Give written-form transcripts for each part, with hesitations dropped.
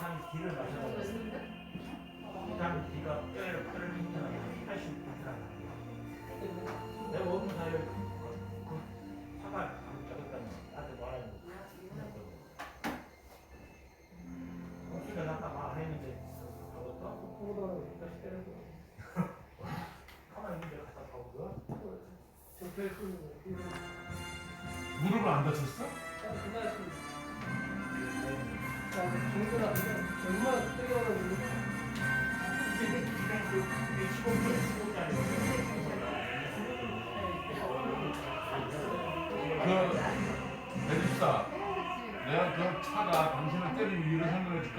한 뒤를 마셔서 일단 뒤가 뼈를 힘들어요. 80%가 내가 먹는 사이에 그 사과 안 적었다면 나한테 말하는 거. 그러니까 아까 말 했는데 저것도 보고도 다시 때려줘. 가만히 있는데 갖다 파고도 적폐 무릎을 안 다쳤어? 그날 정도라 얼마나 때려가지고 이게 15짜리 배집사, 내가 그 차가 당신을 때린 이유를 설명해 줄까?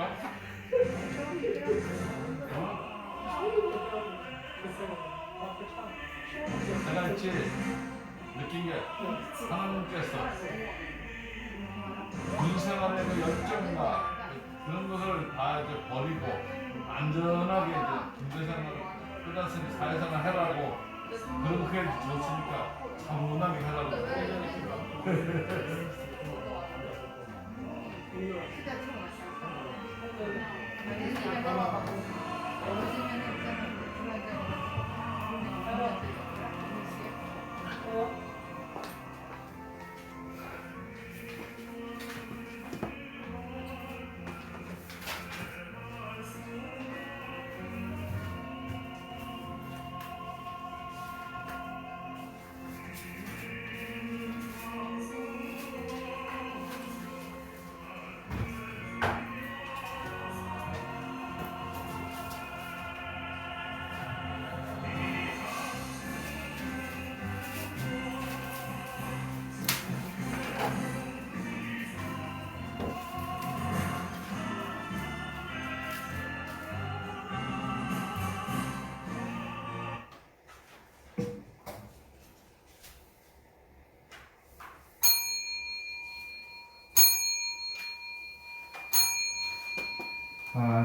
내가 있지 느낀 게 하나님께서 군생활의 그 열정과 그런 것을 다 이제 버리고 안전하게 이제 군대생활을 끝났으니 사회생활 해라고 그렇게 줬으니까 차분하게 하라고.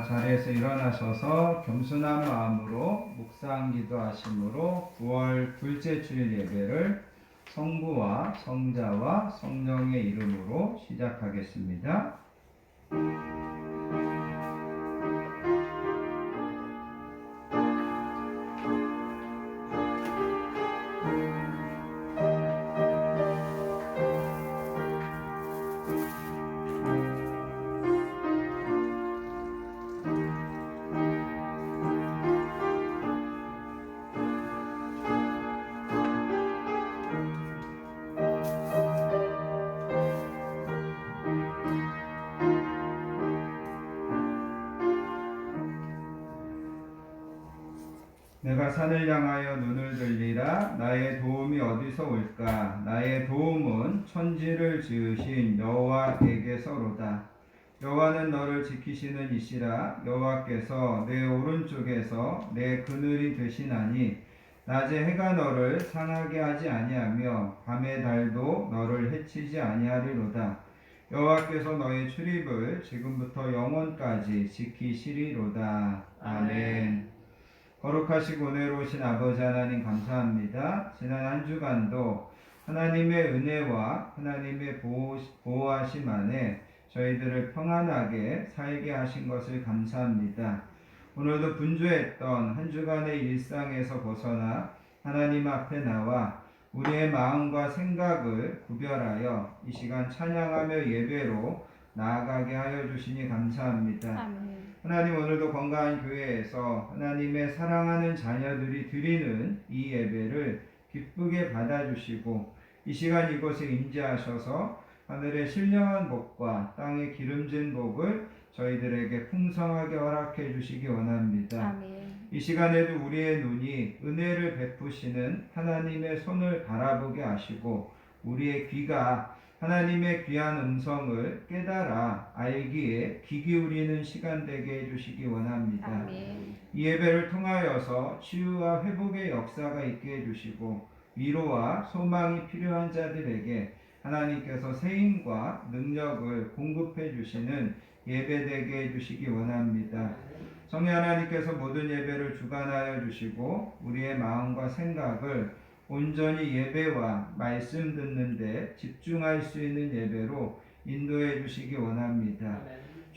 자리에서 일어나셔서 겸손한 마음으로 묵상 기도하심으로 9월 둘째 주일 예배를 성부와 성자와 성령의 이름으로 시작하겠습니다. 내가 산을 향하여 눈을 들리라. 나의 도움이 어디서 올까? 나의 도움은 천지를 지으신 여호와에게서로다. 여호와는 너를 지키시는 이시라. 여호와께서 내 오른쪽에서 내 그늘이 되시나니 낮에 해가 너를 상하게 하지 아니하며 밤의 달도 너를 해치지 아니하리로다. 여호와께서 너의 출입을 지금부터 영원까지 지키시리로다. 아멘. 거룩하시고 은혜로우신 아버지 하나님 감사합니다. 지난 한 주간도 하나님의 은혜와 하나님의 보호하심 안에 저희들을 평안하게 살게 하신 것을 감사합니다. 오늘도 분주했던 한 주간의 일상에서 벗어나 하나님 앞에 나와 우리의 마음과 생각을 구별하여 이 시간 찬양하며 예배로 나아가게 하여 주시니 감사합니다. 아멘. 하나님, 오늘도 건강한 교회에서 하나님의 사랑하는 자녀들이 드리는 이 예배를 기쁘게 받아주시고 이 시간 이곳에 임재하셔서 하늘의 신령한 복과 땅의 기름진 복을 저희들에게 풍성하게 허락해 주시기 원합니다. 아멘. 이 시간에도 우리의 눈이 은혜를 베푸시는 하나님의 손을 바라보게 하시고 우리의 귀가 하나님의 귀한 음성을 깨달아 알기에 귀 기울이는 시간 되게 해주시기 원합니다. 아멘. 이 예배를 통하여서 치유와 회복의 역사가 있게 해주시고 위로와 소망이 필요한 자들에게 하나님께서 세임과 능력을 공급해 주시는 예배 되게 해주시기 원합니다. 성령 하나님께서 모든 예배를 주관하여 주시고 우리의 마음과 생각을 온전히 예배와 말씀 듣는 데 집중할 수 있는 예배로 인도해 주시기 원합니다.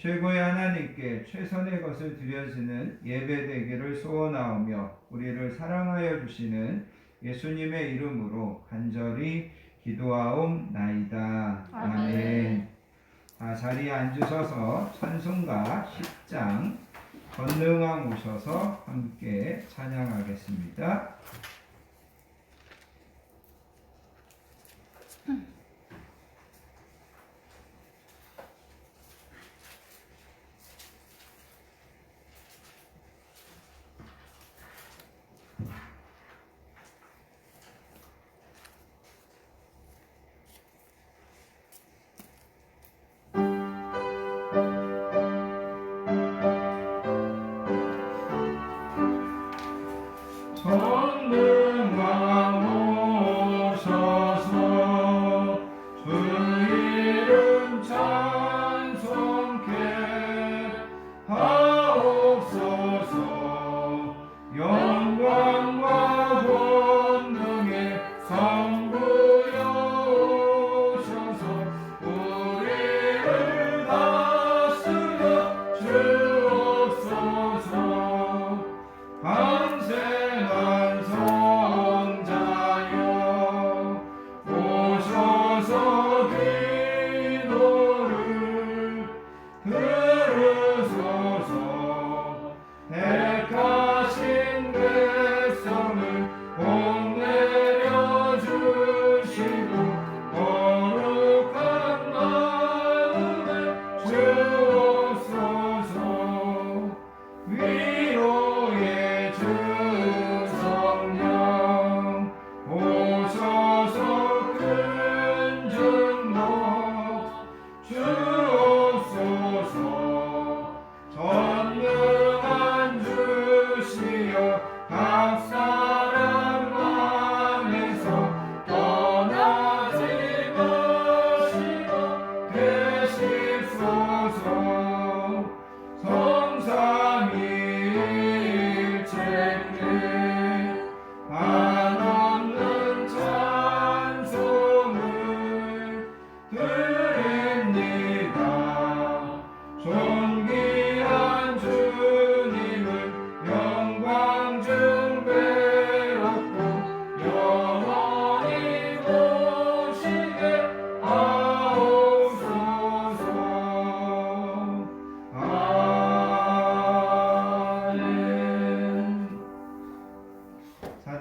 최고의 하나님께 최선의 것을 드려지는 예배되기를 소원하오며 우리를 사랑하여 주시는 예수님의 이름으로 간절히 기도하옵나이다. 아멘. 자리에 앉으셔서 찬송가 10장 권능왕 오셔서 함께 찬양하겠습니다.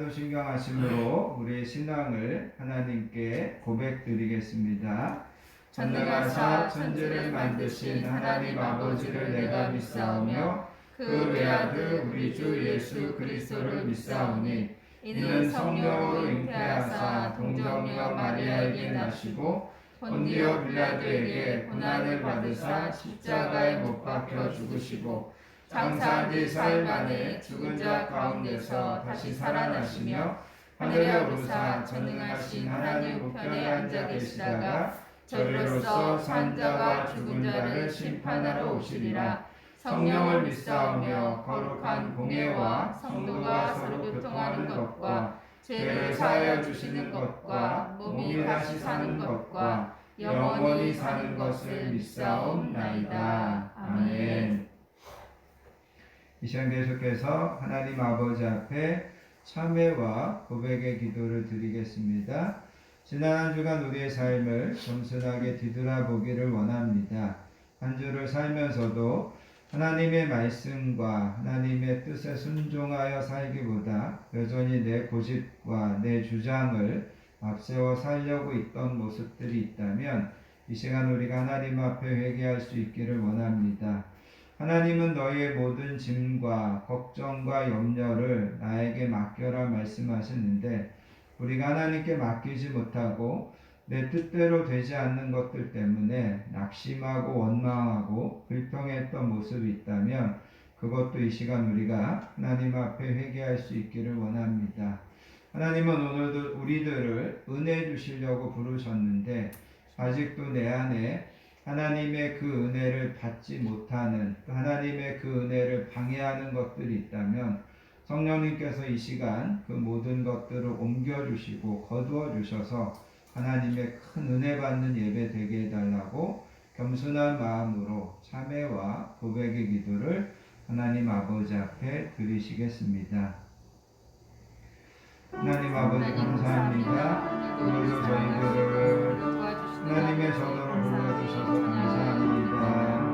사도신경하심으로 우리의 신앙을 하나님께 고백드리겠습니다. 전능하사 천지를 만드신 하나님 아버지를 내가 믿사오며 그 외아들 우리 주 예수 그리스도를 믿사오니 이는 성령으로 잉태하사 동정녀 마리아에게 나시고 본디오 빌라도에게 고난을 받으사 십자가에 못 박혀 죽으시고 장사한 지 사흘 만에 죽은 자 가운데서 다시 살아나시며 하늘에 오르사 전능하신 하나님 우편에 앉아 계시다가 저리로서 산 자와 죽은 자를 심판하러 오시리라. 성령을 믿사오며 거룩한 공예와 성도가 서로 교통하는 것과 죄를 사하여 주시는 것과 몸이 다시 사는 것과 영원히 사는 것을 믿사옵나이다. 아멘. 이 시간 계속해서 하나님 아버지 앞에 참회와 고백의 기도를 드리겠습니다. 지난 한 주간 우리의 삶을 겸손하게 뒤돌아보기를 원합니다. 한 주를 살면서도 하나님의 말씀과 하나님의 뜻에 순종하여 살기보다 여전히 내 고집과 내 주장을 앞세워 살려고 있던 모습들이 있다면 이 시간 우리가 하나님 앞에 회개할 수 있기를 원합니다. 하나님은 너희의 모든 짐과 걱정과 염려를 나에게 맡겨라 말씀하셨는데 우리가 하나님께 맡기지 못하고 내 뜻대로 되지 않는 것들 때문에 낙심하고 원망하고 불평했던 모습이 있다면 그것도 이 시간 우리가 하나님 앞에 회개할 수 있기를 원합니다. 하나님은 오늘도 우리들을 은혜 주시려고 부르셨는데 아직도 내 안에 하나님의 그 은혜를 받지 못하는 하나님의 그 은혜를 방해하는 것들이 있다면 성령님께서 이 시간 그 모든 것들을 옮겨주시고 거두어 주셔서 하나님의 큰 은혜 받는 예배 되게 해달라고 겸손한 마음으로 참회와 고백의 기도를 하나님 아버지 앞에 드리시겠습니다. 하나님 아버지 감사합니다. 오늘도 저희들을 하나님의 전으로 불러주셔서 감사합니다.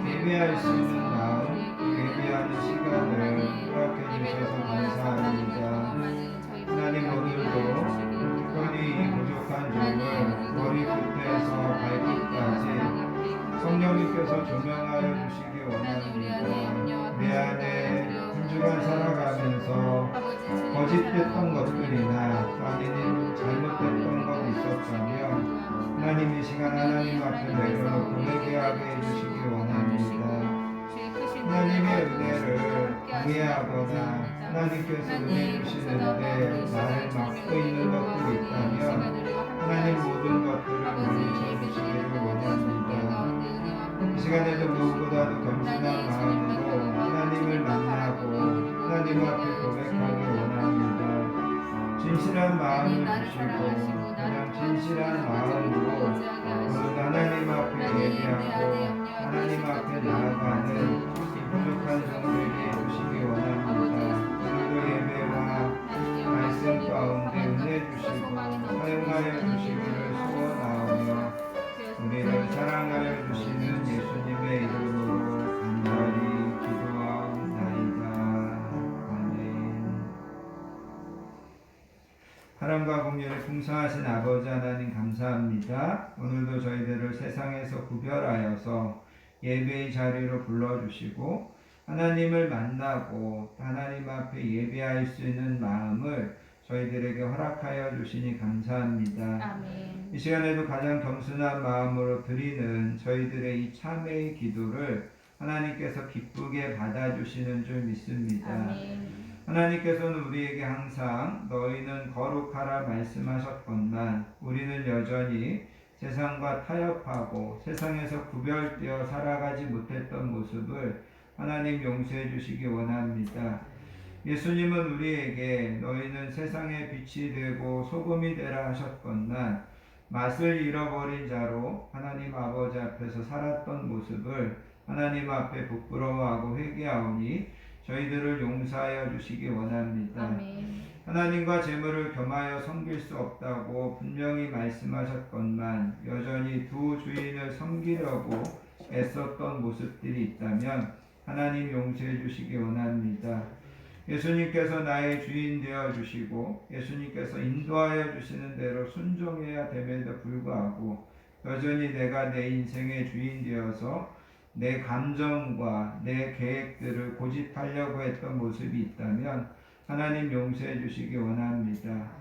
예배할 수 있는 마음, 예배하는 시간을 허락해 주셔서 감사합니다. 하나님 오늘도 특별히 이 부족한 종을 머리끝에서 발끝까지 성령님께서 조명하여 주시기 원합니다. 내 안에 한 주간 살아가면서 거짓됐던 것들이나 아니면 잘못됐던 것이 있었다면 하나님 이 시간 하나님 앞에 내려놓고 회개하게 해주시기 원합니다. 하나님의 은혜를 방해하거나 하나님께서 은혜 주시는데 나를 막고 있는 것들이 있다면 하나님 모든 것들을 물리쳐 주시기를 원합니다. 이 시간에도 무엇보다도 겸손한 마음으로 하나님을 만나고 하나님 앞에 고백하기 원합니다. 진실한 마음을 주시고 그냥 진실한 마음으로 오늘 하나님 앞에 예배하고 하나님 앞에 나아가는 이 부족한 종들에게 해주시기 원합니다. 오늘도 예배와 말씀 가운데 은혜 주시고 사용하여 주시기를 소원하오며 우리를 사랑하여 주시는 예수님의 이름으로 간절히 기도하옵나이다. 아멘. 사랑과 공유를 풍성하신 아버지 하나님 감사합니다. 오늘도 저희들을 세상에서 구별하여서 예배의 자리로 불러주시고 하나님을 만나고 하나님 앞에 예배할 수 있는 마음을 저희들에게 허락하여 주시니 감사합니다. 아멘. 이 시간에도 가장 겸손한 마음으로 드리는 저희들의 이 참회의 기도를 하나님께서 기쁘게 받아주시는 줄 믿습니다. 아멘. 하나님께서는 우리에게 항상 너희는 거룩하라 말씀하셨건만 우리는 여전히 세상과 타협하고 세상에서 구별되어 살아가지 못했던 모습을 하나님 용서해 주시기 원합니다. 예수님은 우리에게 너희는 세상의 빛이 되고 소금이 되라 하셨건만 맛을 잃어버린 자로 하나님 아버지 앞에서 살았던 모습을 하나님 앞에 부끄러워하고 회개하오니 저희들을 용서하여 주시기 원합니다. 아멘. 하나님과 재물을 겸하여 섬길 수 없다고 분명히 말씀하셨건만 여전히 두 주인을 섬기려고 애썼던 모습들이 있다면 하나님 용서해 주시기 원합니다. 예수님께서 나의 주인 되어 주시고 예수님께서 인도하여 주시는 대로 순종해야 됨에도 불구하고 여전히 내가 내 인생의 주인 되어서 내 감정과 내 계획들을 고집하려고 했던 모습이 있다면 하나님 용서해 주시기 원합니다.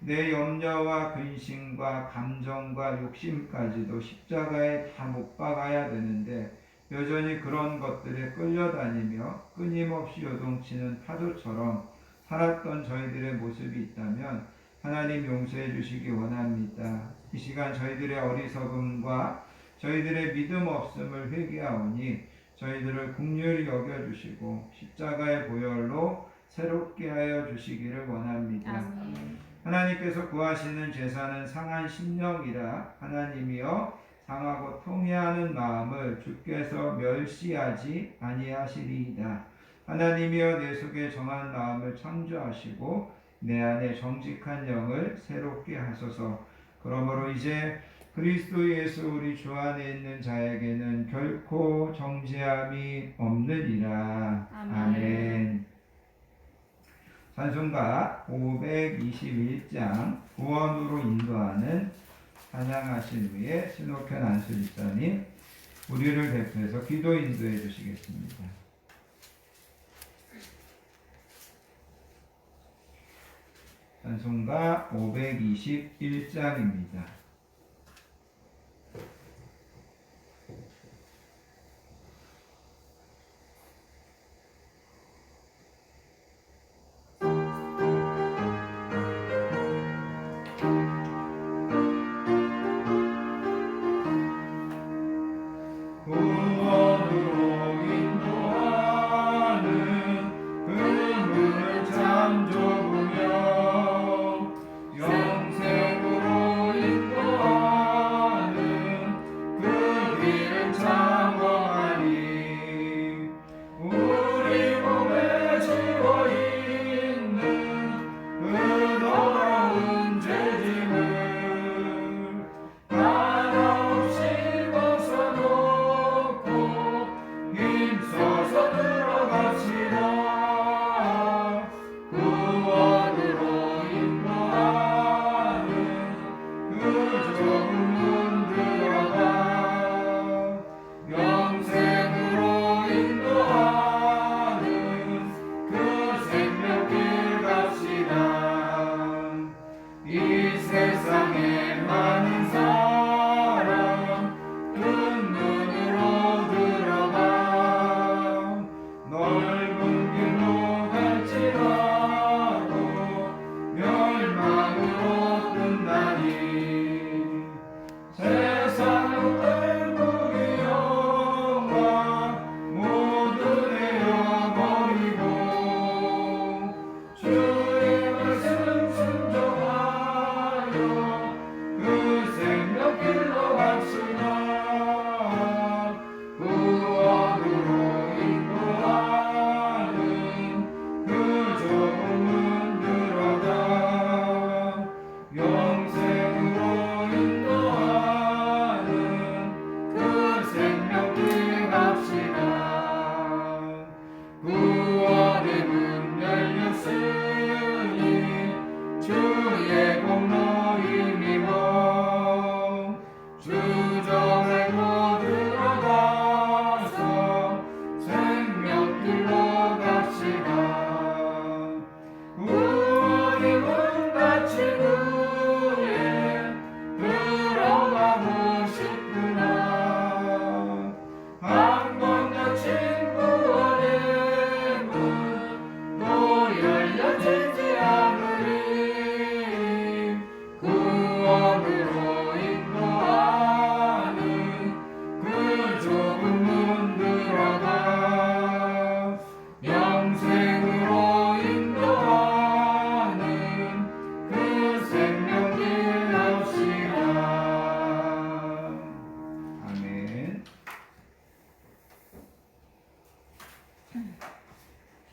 내 염려와 근심과 감정과 욕심까지도 십자가에 다 못 박아야 되는데 여전히 그런 것들에 끌려다니며 끊임없이 요동치는 파도처럼 살았던 저희들의 모습이 있다면 하나님 용서해 주시기 원합니다. 이 시간 저희들의 어리석음과 저희들의 믿음 없음을 회개하오니 저희들을 긍휼히 여겨주시고 십자가의 보혈로 새롭게 하여 주시기를 원합니다. 아멘. 하나님께서 구하시는 제사는 상한 심령이라 하나님이여 상하고 통회하는 마음을 주께서 멸시하지 아니하시리이다. 하나님이여 내 속에 정한 마음을 창조하시고 내 안에 정직한 영을 새롭게 하소서. 그러므로 이제 그리스도 예수 우리 주 안에 있는 자에게는 결코 정죄함이 없느니라. 아멘. 찬송가 521장 구원으로 인도하는 찬양하신 후에 신옥현 안수집사님 우리를 대표해서 기도 인도해 주시겠습니다. 찬송가 521장입니다. 영생으로 인도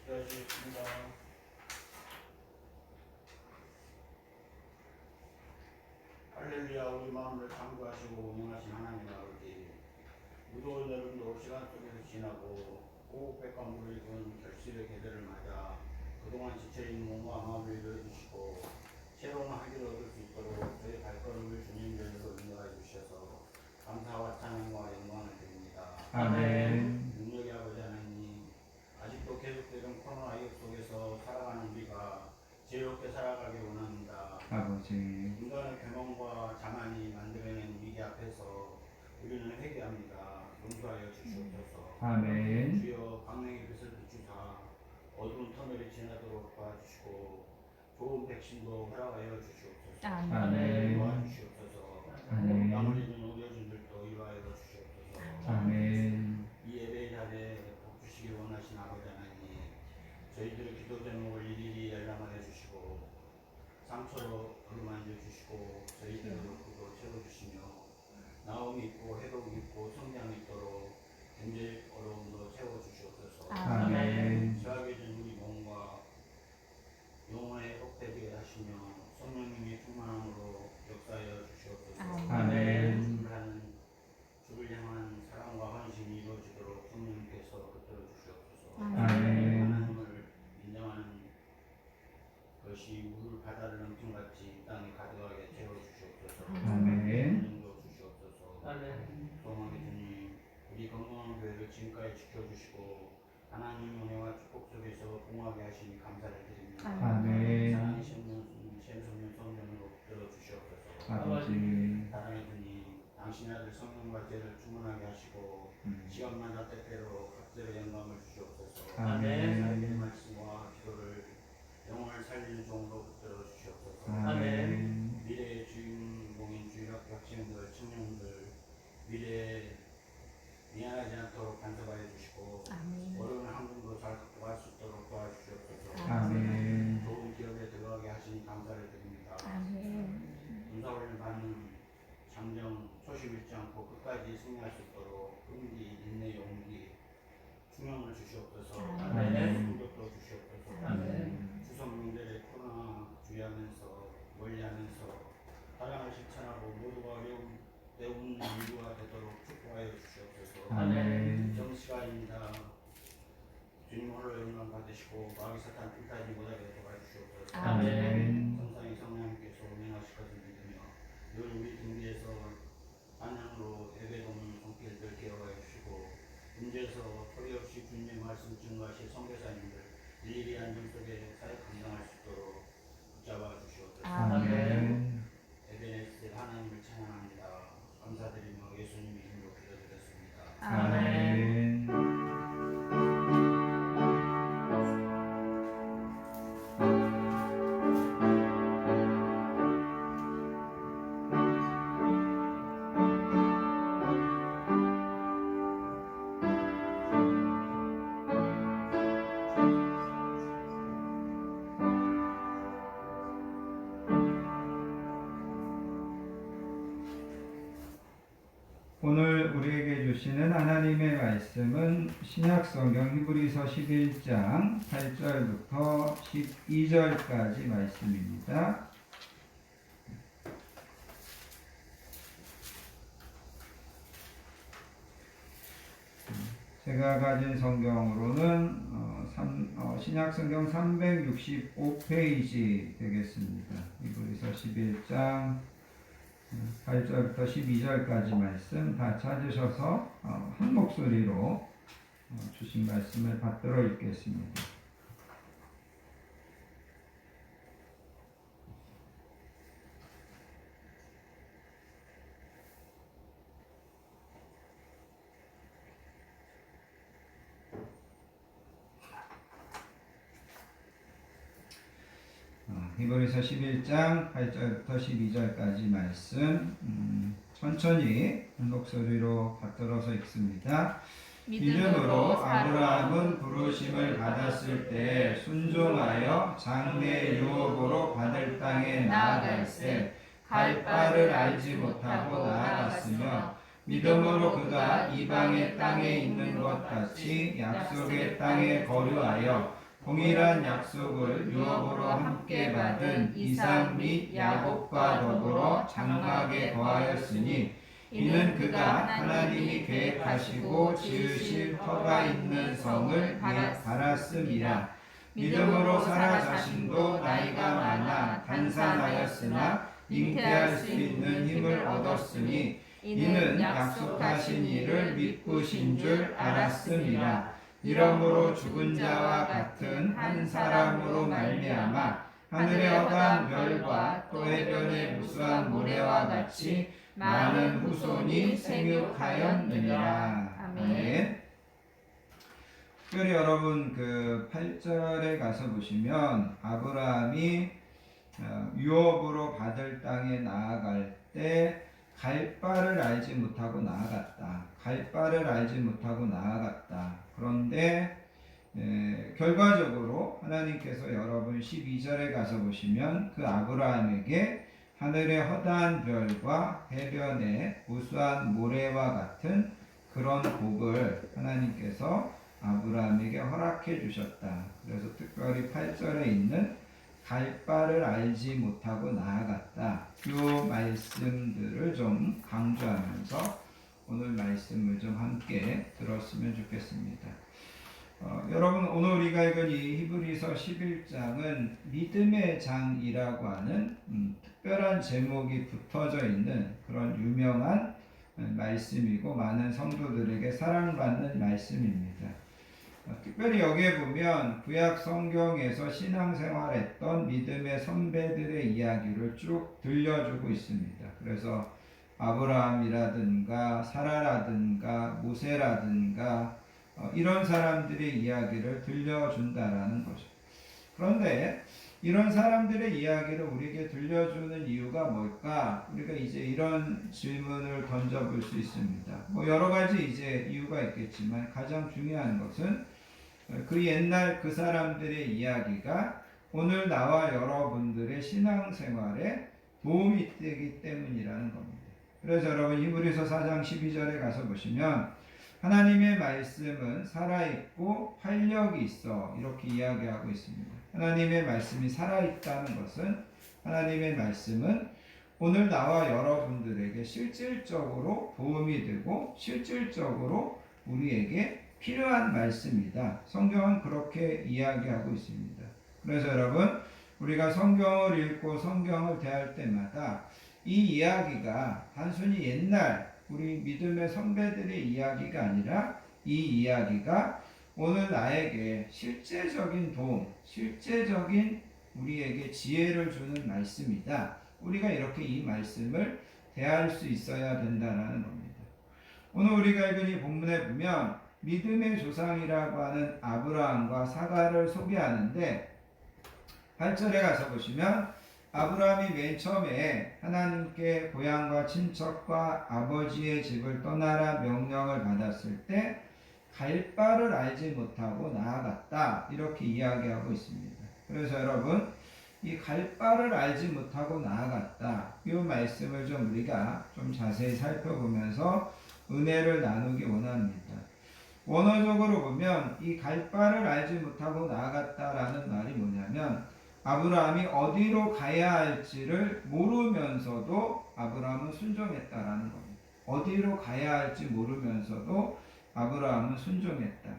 기도하시겠습니다. 할렐루야. 우리 마음을 창조하시고 운영하신 하나님 아버지, 무더운 여름도 시간 속에서 지나고 호흡백과 물을 입은 결실의 계절을 맞아 그동안 지쳐있는 몸과 마음을 이루어주시고 새로운 활기를 얻을 수 있도록 저희 발걸음을 주님 전으로 인도하여 주셔서 감사와 찬양과 영광을 드립니다. 아멘. 능력의 아버지 하나님, 아직도 계속되는 코로나19 속에서 살아가는 우리가 지혜롭게 살아가길 원합니다. 아버지. 인간의 교만과 자만이 만들어낸 위기 앞에서 우리는 회개합니다. 용서하여 주시옵소서. 아멘. 주여 광명의 빛을 비추사 어두운 터널이 지나도록 도와주시고 좋은 백신도 허락하여 주시옵소서. 아멘. 도와주시옵소서. 아멘. 나머지는 의료진들도 이루하여 주시옵소서. 아멘. 이 예배 자리에 복 주시길 원하신 아버지 하나님, 저희들의 기도 제목을 일일이 열람하여 주시고 상처로 어루만져 주시고 저희들의 욕구도 채워주시며 나음이 있고 회복이 있고 성장이 있도록 현재 어려움도 채워주시옵소서. 아멘. 죄악해진 우리 몸과 영혼의 회복되게 하시며 성령님의 충만함으로 역사하여 주시옵소서. 아멘. 주를 향한 사랑과 헌신이 이루어지도록 성령님께서 붙들어 주시옵소서. 아멘. 하나님을 인정하는 것이 물 바다를 넘침같이 이 땅에 가득하게 채워주시옵소서. 아멘. 성령도 주시옵소서. 소망의 주님, 우리 건강한 교회를 지금까지 지켜주시고 하나님 은혜와 축복 속에서 공하게 하시니 감사를 드립니다. 아멘. 사랑의 신문 성령으로 붙들어 주시옵소서. 아버지. 사랑의 주님, 당신의 아들 성령과 죄를 충만하게 하시고 시간마다 때때로 각별의 영광을 주시옵소서. 아멘. 하나님의 말씀과 기도를 영혼을 살리는 종으로 붙들어 주시옵소서. 아멘. 미래의 주인공인 주일학교 학생들, 청년들 미래에 미안하지 않도록 간섭하여 주시고 어려운 한국도 잘 극복할 수 있도록 도와주시옵소서. 아멘. 좋은 기업에 들어가게 하시니 감사를 드립니다. 군사훈련 받는 장정 초심 잃지 않고 끝까지 승리할 수 있도록 끈기, 인내, 용기, 충영을 주시옵소서. 공격도 주시옵소서. 추석 명절에 코로나 주의하면서 멀리하면서 사랑을 실천하고 모두가 배운 인류가 되도록 축복하여 주시옵소서. 정시간입니다. 주님 홀로 영광 받으시고 마귀 사탄 틈타지 못하게 도와주시옵소서. 성상의 성령님께서 운행하실 것을 믿으며 늘 우리 등비에서 찬양으로 예배드리는 손길들 기억하여 주시고 문제에서 소리 없이 주님의 말씀 증거하실 선교사님들 일일이 안전 속에 사역 감당할 수 있도록 붙잡아 주시옵소서. 에베네스 하나님을 찬양합니다. 감사드리며 예수님의 이름으로 기도드렸습니다. 아멘. 오늘 우리에게 주시는 하나님의 말씀은 신약성경 히브리서 11장 8절부터 12절까지 말씀입니다. 제가 가진 성경으로는 신약성경 365페이지 되겠습니다. 히브리서 11장 8절부터 12절까지 말씀 다 찾으셔서 한 목소리로 주신 말씀을 받들어 읽겠습니다. 히브리서 11장 8절부터 12절까지 말씀 천천히 한 목소리로 받들어서 읽습니다. 믿음으로 아브라함은 부르심을 받았을 때 순종하여 장래 유업으로 받을 땅에 나아갈 때 갈 바를 알지 못하고 나아갔으며 믿음으로 그가 이방의 땅에 있는 것 같이 약속의 땅에 거류하여 동일한 약속을 유업으로 함께 받은 이삭 및 야곱과 더불어 장막에 거하였으니 이는 그가 하나님이 계획하시고 지으실 터가 있는 성을 바랐음이라. 믿음으로 사라 자신도 나이가 많아 간산하였으나 잉태할 수 있는 힘을 얻었으니 이는 약속하신 이를 믿고 신 줄 알았음이라. 이러므로 죽은 자와 같은 한 사람으로 말미암아 하늘의 허다한 별과 또 해변의 무수한 모래와 같이 많은 후손이 생육하였느니라. 아멘. 특별히 여러분 그 8절에 가서 보시면 아브라함이 유업으로 받을 땅에 나아갈 때 갈 바를 알지 못하고 나아갔다. 갈 바를 알지 못하고 나아갔다. 그런데 결과적으로 하나님께서 여러분 12절에 가서 보시면 그 아브라함에게 하늘의 허다한 별과 해변의 우수한 모래와 같은 그런 복을 하나님께서 아브라함에게 허락해 주셨다. 그래서 특별히 8절에 있는 갈 바를 알지 못하고 나아갔다. 이 말씀들을 좀 강조하면서 오늘 말씀을 좀 함께 들었으면 좋겠습니다. 여러분 오늘 우리가 읽은 이 히브리서 11장은 믿음의 장이라고 하는 특별한 제목이 붙어져 있는 그런 유명한 말씀이고 많은 성도들에게 사랑받는 말씀입니다. 특별히 여기에 보면 구약 성경에서 신앙생활했던 믿음의 선배들의 이야기를 쭉 들려주고 있습니다. 그래서 아브라함이라든가 사라라든가 모세라든가 이런 사람들의 이야기를 들려준다라는 거죠. 그런데 이런 사람들의 이야기를 우리에게 들려주는 이유가 뭘까? 우리가 이제 이런 질문을 던져볼 수 있습니다. 여러 가지 이제 이유가 있겠지만 가장 중요한 것은 그 옛날 그 사람들의 이야기가 오늘 나와 여러분들의 신앙생활에 도움이 되기 때문이라는 겁니다. 그래서 여러분 히브리서 4장 12절에 가서 보시면 하나님의 말씀은 살아있고 활력이 있어 이렇게 이야기하고 있습니다. 하나님의 말씀이 살아있다는 것은 하나님의 말씀은 오늘 나와 여러분들에게 실질적으로 도움이 되고 실질적으로 우리에게 필요한 말씀이다. 성경은 그렇게 이야기하고 있습니다. 그래서 여러분 우리가 성경을 읽고 성경을 대할 때마다 이 이야기가 단순히 옛날 우리 믿음의 선배들의 이야기가 아니라 이 이야기가 오늘 나에게 실제적인 도움, 실제적인 우리에게 지혜를 주는 말씀이다. 우리가 이렇게 이 말씀을 대할 수 있어야 된다는 겁니다. 오늘 우리가 읽은 이 본문에 보면 믿음의 조상이라고 하는 아브라함과 사가를 소개하는데 8절에 가서 보시면 아브라함이 맨 처음에 하나님께 고향과 친척과 아버지의 집을 떠나라 명령을 받았을 때 갈 바를 알지 못하고 나아갔다 이렇게 이야기하고 있습니다. 그래서 여러분 이 갈 바를 알지 못하고 나아갔다 이 말씀을 좀 우리가 좀 자세히 살펴보면서 은혜를 나누기 원합니다. 원어적으로 보면 이 갈 바를 알지 못하고 나아갔다라는 말이 뭐냐면 아브라함이 어디로 가야 할지를 모르면서도 아브라함은 순종했다라는 겁니다. 어디로 가야 할지 모르면서도 아브라함은 순종했다.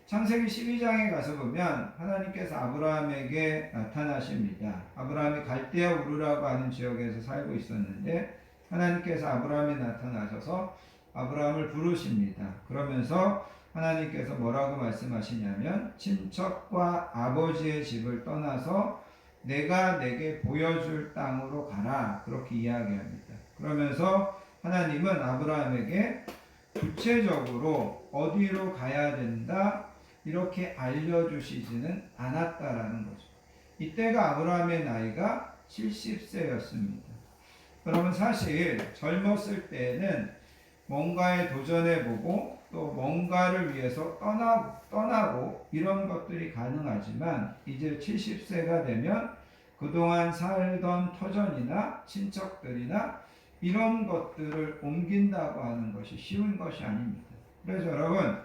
창세기 12장에 가서 보면 하나님께서 아브라함에게 나타나십니다. 아브라함이 갈대아 우르라고 하는 지역에서 살고 있었는데 하나님께서 아브라함에 나타나셔서 아브라함을 부르십니다. 그러면서 하나님께서 뭐라고 말씀하시냐면 친척과 아버지의 집을 떠나서 내가 내게 보여줄 땅으로 가라 그렇게 이야기합니다. 그러면서 하나님은 아브라함에게 구체적으로 어디로 가야 된다 이렇게 알려주시지는 않았다라는 거죠. 이때가 아브라함의 나이가 70세였습니다. 그러면 사실 젊었을 때는 뭔가에 도전해보고 또 뭔가를 위해서 떠나고 이런 것들이 가능하지만 이제 70세가 되면 그동안 살던 터전이나 친척들이나 이런 것들을 옮긴다고 하는 것이 쉬운 것이 아닙니다. 그래서 여러분,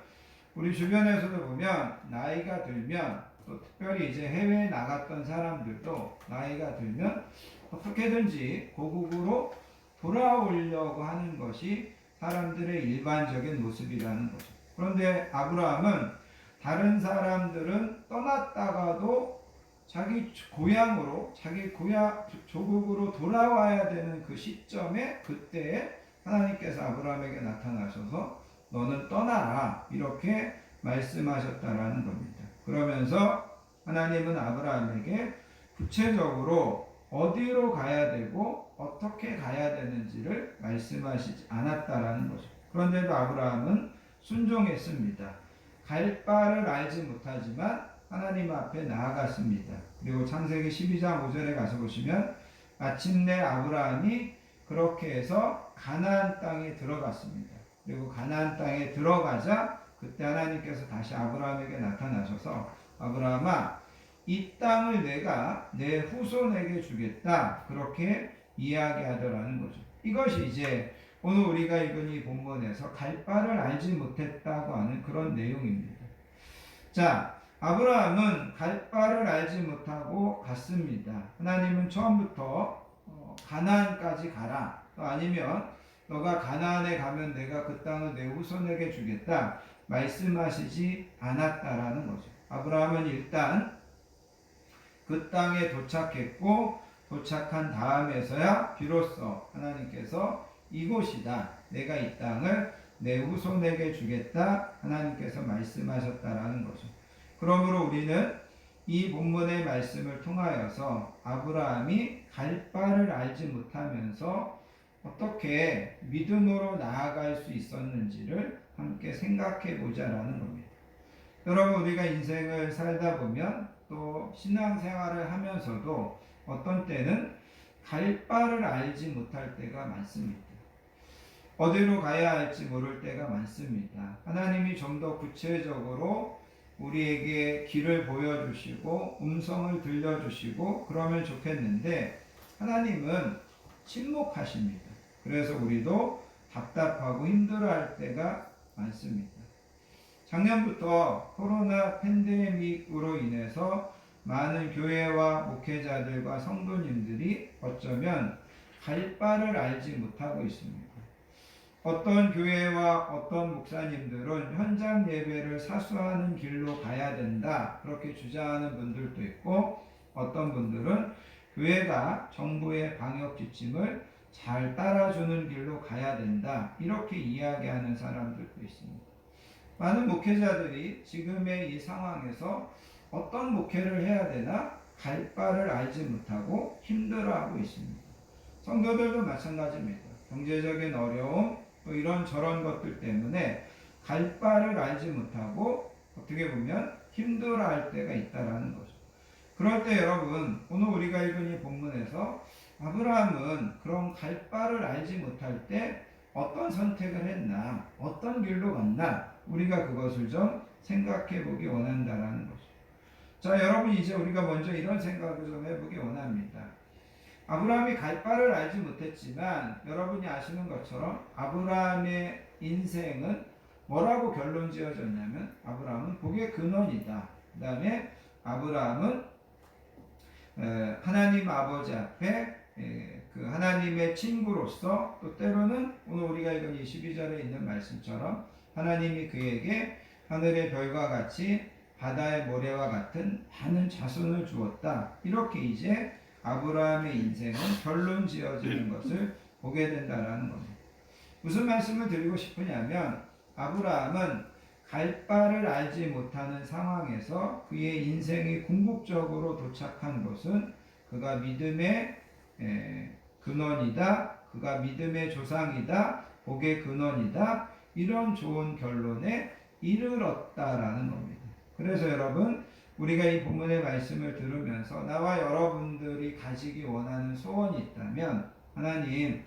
우리 주변에서도 보면 나이가 들면, 또 특별히 이제 해외에 나갔던 사람들도 나이가 들면 어떻게든지 고국으로 돌아오려고 하는 것이 사람들의 일반적인 모습이라는 거죠. 그런데 아브라함은 다른 사람들은 떠났다가도 자기 고향으로, 자기 고향 조국으로 돌아와야 되는 그 시점에, 그때에 하나님께서 아브라함에게 나타나셔서 너는 떠나라, 이렇게 말씀하셨다라는 겁니다. 그러면서 하나님은 아브라함에게 구체적으로 어디로 가야 되고 어떻게 가야 되는지를 말씀하시지 않았다라는 거죠. 그런데도 아브라함은 순종했습니다. 갈 바를 알지 못하지만 하나님 앞에 나아갔습니다. 그리고 창세기 12장 5절에 가서 보시면 마침내 아브라함이 그렇게 해서 가나안 땅에 들어갔습니다. 그리고 가나안 땅에 들어가자 그때 하나님께서 다시 아브라함에게 나타나셔서 아브라함아, 이 땅을 내가 내 후손에게 주겠다, 그렇게 이야기하더라는 거죠. 이것이 이제 오늘 우리가 읽은 이 본문에서 갈 바를 알지 못했다고 하는 그런 내용입니다. 자, 아브라함은 갈 바를 알지 못하고 갔습니다. 하나님은 처음부터 가나안까지 가라, 또 아니면 너가 가나안에 가면 내가 그 땅을 내 후손에게 주겠다 말씀하시지 않았다라는 거죠. 아브라함은 일단 그 땅에 도착했고, 도착한 다음에서야 비로소 하나님께서 이곳이다, 내가 이 땅을 내 후손에게 주겠다, 하나님께서 말씀하셨다라는 거죠. 그러므로 우리는 이 본문의 말씀을 통하여서 아브라함이 갈 바를 알지 못하면서 어떻게 믿음으로 나아갈 수 있었는지를 함께 생각해 보자라는 겁니다. 여러분, 우리가 인생을 살다 보면 또 신앙생활을 하면서도 어떤 때는 갈 바를 알지 못할 때가 많습니다. 어디로 가야 할지 모를 때가 많습니다. 하나님이 좀 더 구체적으로 우리에게 길을 보여주시고 음성을 들려주시고 그러면 좋겠는데 하나님은 침묵하십니다. 그래서 우리도 답답하고 힘들어할 때가 많습니다. 작년부터 코로나 팬데믹으로 인해서 많은 교회와 목회자들과 성도님들이 어쩌면 갈 바를 알지 못하고 있습니다. 어떤 교회와 어떤 목사님들은 현장 예배를 사수하는 길로 가야 된다, 그렇게 주장하는 분들도 있고, 어떤 분들은 교회가 정부의 방역 지침을 잘 따라주는 길로 가야 된다, 이렇게 이야기하는 사람들도 있습니다. 많은 목회자들이 지금의 이 상황에서 어떤 목회를 해야 되나 갈 바를 알지 못하고 힘들어하고 있습니다. 성도들도 마찬가지입니다. 경제적인 어려움, 또 이런 저런 것들 때문에 갈 바를 알지 못하고 어떻게 보면 힘들어할 때가 있다라는 거죠. 그럴 때 여러분, 오늘 우리가 읽은 이 본문에서 아브라함은 그런 갈 바를 알지 못할 때 어떤 선택을 했나, 어떤 길로 갔나, 우리가 그것을 좀 생각해 보기 원한다라는 거죠. 자, 여러분, 이제 우리가 먼저 이런 생각을 좀 해보기 원합니다. 아브라함이 갈 바를 알지 못했지만 여러분이 아시는 것처럼 아브라함의 인생은 뭐라고 결론 지어졌냐면 아브라함은 복의 근원이다. 그 다음에 아브라함은 하나님 아버지 앞에 그 하나님의 친구로서, 또 때로는 오늘 우리가 읽은 22절에 있는 말씀처럼 하나님이 그에게 하늘의 별과 같이 바다의 모래와 같은 많은 자손을 주었다. 이렇게 이제 아브라함의 인생은 결론 지어지는 것을 보게 된다라는 겁니다. 무슨 말씀을 드리고 싶으냐면 아브라함은 갈 바를 알지 못하는 상황에서 그의 인생이 궁극적으로 도착한 것은 그가 믿음의 근원이다, 그가 믿음의 조상이다, 복의 근원이다, 이런 좋은 결론에 이르렀다라는 겁니다. 그래서 여러분, 우리가 이 본문의 말씀을 들으면서 나와 여러분들이 가지기 원하는 소원이 있다면, 하나님,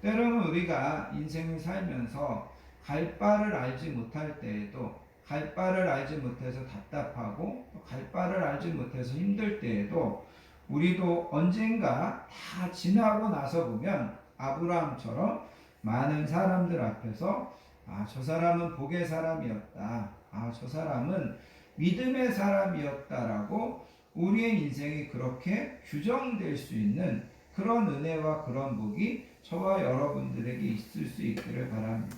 때로는 우리가 인생을 살면서 갈 바를 알지 못할 때에도, 갈 바를 알지 못해서 답답하고 갈 바를 알지 못해서 힘들 때에도 우리도 언젠가 다 지나고 나서 보면 아브라함처럼 많은 사람들 앞에서 저 사람은 복의 사람이었다. 저 사람은 믿음의 사람이었다라고 우리의 인생이 그렇게 규정될 수 있는 그런 은혜와 그런 복이 저와 여러분들에게 있을 수 있기를 바랍니다.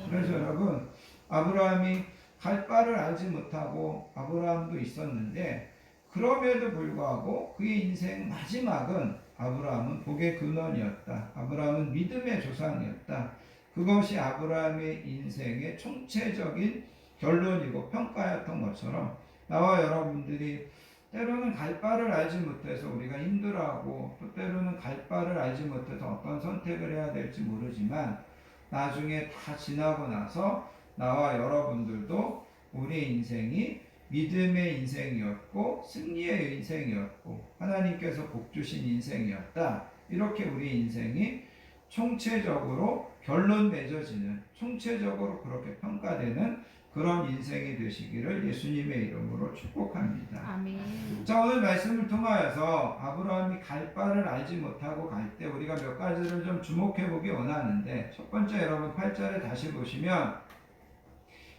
그래서 여러분, 아브라함이 갈 바를 알지 못하고 아브라함도 있었는데 그럼에도 불구하고 그의 인생 마지막은 아브라함은 복의 근원이었다. 아브라함은 믿음의 조상이었다. 그것이 아브라함의 인생의 총체적인 결론이고 평가였던 것처럼 나와 여러분들이 때로는 갈 바를 알지 못해서 우리가 힘들어하고 또 때로는 갈 바를 알지 못해서 어떤 선택을 해야 될지 모르지만 나중에 다 지나고 나서 나와 여러분들도 우리 인생이 믿음의 인생이었고 승리의 인생이었고 하나님께서 복 주신 인생이었다. 이렇게 우리 인생이 총체적으로 결론 맺어지는, 총체적으로 그렇게 평가되는 그런 인생이 되시기를 예수님의 이름으로 축복합니다. 아멘. 자, 오늘 말씀을 통하여서 아브라함이 갈 바를 알지 못하고 갈 때 우리가 몇 가지를 좀 주목해 보기 원하는데, 첫 번째 여러분 8절에 다시 보시면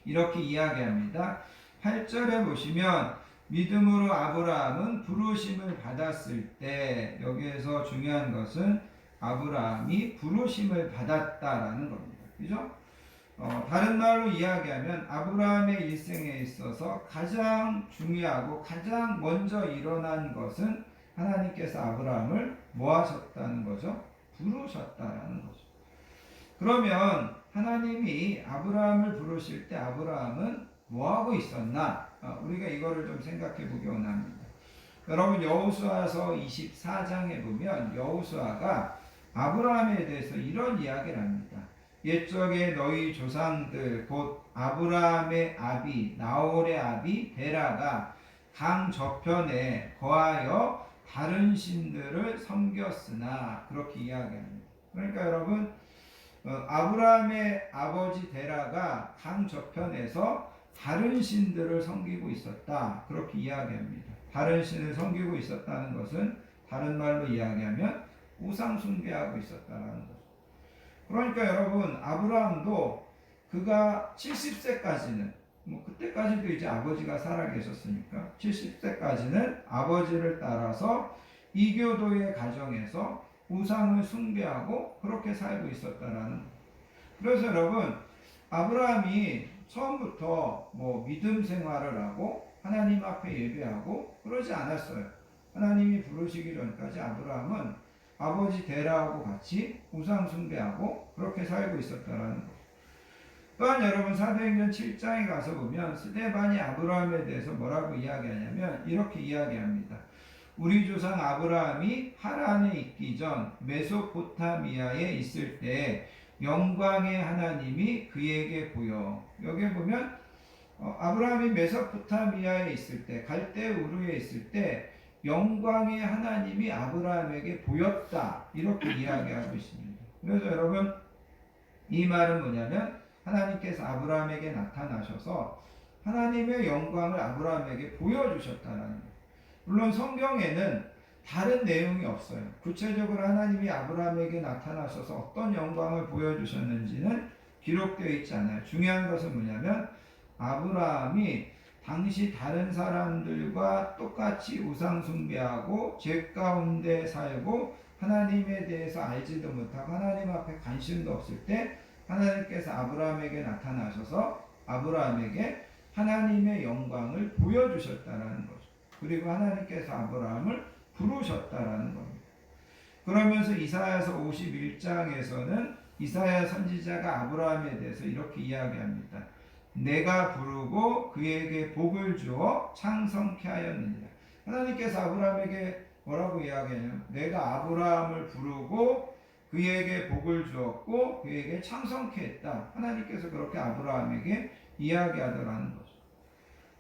이렇게 이야기합니다. 8절에 보시면 믿음으로 아브라함은 부르심을 받았을 때, 여기에서 중요한 것은 아브라함이 부르심을 받았다라는 겁니다. 그죠? 다른 말로 이야기하면 아브라함의 일생에 있어서 가장 중요하고 가장 먼저 일어난 것은 하나님께서 아브라함을 뭐 하셨다는 거죠? 부르셨다라는 거죠. 그러면 하나님이 아브라함을 부르실 때 아브라함은 뭐 하고 있었나? 우리가 이거를 좀 생각해 보기 원합니다. 여러분, 여호수아서 24장에 보면 여호수아가 아브라함에 대해서 이런 이야기를 합니다. 옛적에 너희 조상들 곧 아브라함의 아비 나홀의 아비 데라가 강 저편에 거하여 다른 신들을 섬겼으나, 그렇게 이야기합니다. 그러니까 여러분, 아브라함의 아버지 데라가 강 저편에서 다른 신들을 섬기고 있었다. 그렇게 이야기합니다. 다른 신을 섬기고 있었다는 것은 다른 말로 이야기하면 우상 숭배하고 있었다는 거죠. 그러니까 여러분, 아브라함도 그가 70세까지는 그때까지도 이제 아버지가 살아 계셨으니까 70세까지는 아버지를 따라서 이교도의 가정에서 우상을 숭배하고 그렇게 살고 있었다라는 거예요. 그래서 여러분, 아브라함이 처음부터 믿음 생활을 하고 하나님 앞에 예배하고 그러지 않았어요. 하나님이 부르시기 전까지 아브라함은 아버지 데라하고 같이 우상 숭배하고 그렇게 살고 있었다라는 거죠. 또한 여러분, 사도행전 7장에 가서 보면 스데반이 아브라함에 대해서 뭐라고 이야기하냐면 이렇게 이야기합니다. 우리 조상 아브라함이 하란에 있기 전 메소포타미아에 있을 때 영광의 하나님이 그에게 보여. 여기에 보면 아브라함이 메소포타미아에 있을 때, 갈대 우르에 있을 때 영광의 하나님이 아브라함에게 보였다. 이렇게 이야기하고 있습니다. 그래서 여러분, 이 말은 뭐냐면 하나님께서 아브라함에게 나타나셔서 하나님의 영광을 아브라함에게 보여주셨다는 거예요. 물론 성경에는 다른 내용이 없어요. 구체적으로 하나님이 아브라함에게 나타나셔서 어떤 영광을 보여주셨는지는 기록되어 있지 않아요. 중요한 것은 뭐냐면 아브라함이 당시 다른 사람들과 똑같이 우상 숭배하고 죄 가운데 살고 하나님에 대해서 알지도 못하고 하나님 앞에 관심도 없을 때 하나님께서 아브라함에게 나타나셔서 아브라함에게 하나님의 영광을 보여주셨다라는 거죠. 그리고 하나님께서 아브라함을 부르셨다라는 겁니다. 그러면서 이사야서 51장에서는 이사야 선지자가 아브라함에 대해서 이렇게 이야기합니다. 내가 부르고 그에게 복을 주어 창성케 하였느니라. 하나님께서 아브라함에게 뭐라고 이야기하냐면 내가 아브라함을 부르고 그에게 복을 주었고 그에게 창성케 했다. 하나님께서 그렇게 아브라함에게 이야기하더라는 거죠.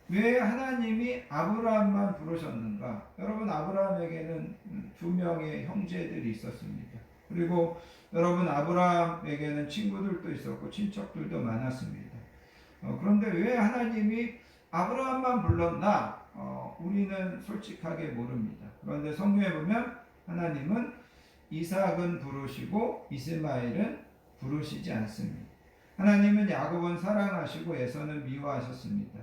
왜 하나님이 아브라함만 부르셨는가? 여러분, 아브라함에게는 두 명의 형제들이 있었습니다. 그리고 여러분, 아브라함에게는 친구들도 있었고 친척들도 많았습니다. 그런데 왜 하나님이 아브라함만 불렀나? 우리는 솔직하게 모릅니다. 그런데 성경에 보면 하나님은 이삭은 부르시고 이스마엘은 부르시지 않습니다. 하나님은 야곱은 사랑하시고 에서는 미워하셨습니다.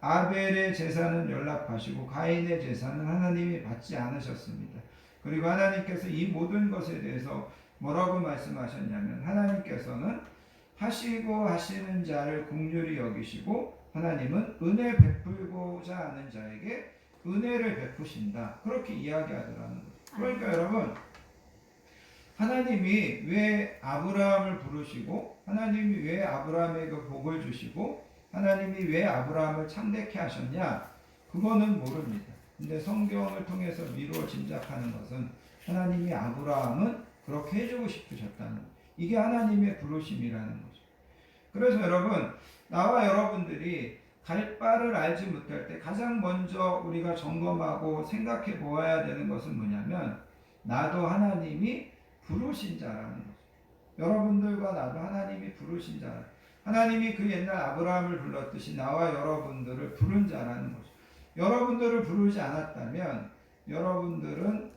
아벨의 제사는 연락하시고 가인의 제사는 하나님이 받지 않으셨습니다. 그리고 하나님께서 이 모든 것에 대해서 뭐라고 말씀하셨냐면 하나님께서는 하시고 하시는 자를 긍휼히 여기시고 하나님은 은혜 베풀고자 하는 자에게 은혜를 베푸신다. 그렇게 이야기하더라는 거죠. 그러니까 여러분, 하나님이 왜 아브라함을 부르시고 하나님이 왜 아브라함에게 복을 주시고 하나님이 왜 아브라함을 창대케 하셨냐? 그거는 모릅니다. 근데 성경을 통해서 미루어 짐작하는 것은 하나님이 아브라함은 그렇게 해주고 싶으셨다는 거예요. 이게 하나님의 부르심이라는 거죠. 그래서 여러분, 나와 여러분들이 갈 바를 알지 못할 때 가장 먼저 우리가 점검하고 생각해 보아야 되는 것은 뭐냐면 나도 하나님이 부르신 자라는 거죠. 여러분들과 나도 하나님이 부르신 자. 하나님이 그 옛날 아브라함을 불렀듯이 나와 여러분들을 부른 자라는 거죠. 여러분들을 부르지 않았다면 여러분들은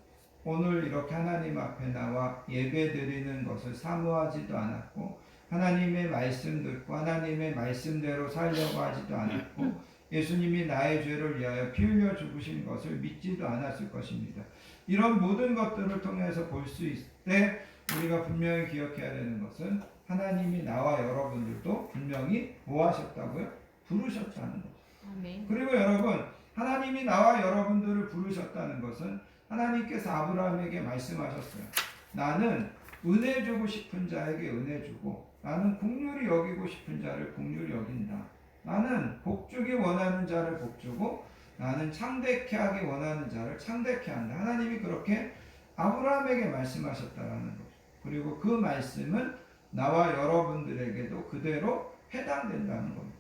오늘 이렇게 하나님 앞에 나와 예배 드리는 것을 사모하지도 않았고 하나님의 말씀 듣고 하나님의 말씀대로 살려고 하지도 않았고 예수님이 나의 죄를 위하여 피 흘려 죽으신 것을 믿지도 않았을 것입니다. 이런 모든 것들을 통해서 볼 수 있을 때 우리가 분명히 기억해야 되는 것은 하나님이 나와 여러분들도 분명히 뭐 하셨다고요? 부르셨다는 거죠. 아멘. 그리고 여러분, 하나님이 나와 여러분들을 부르셨다는 것은 하나님께서 아브라함에게 말씀하셨어요. 나는 은혜 주고 싶은 자에게 은혜 주고 나는 긍휼히 여기고 싶은 자를 긍휼히 여긴다. 나는 복주기 원하는 자를 복주고 나는 창대케 하기 원하는 자를 창대케 한다. 하나님이 그렇게 아브라함에게 말씀하셨다라는 거죠. 그리고 그 말씀은 나와 여러분들에게도 그대로 해당된다는 겁니다.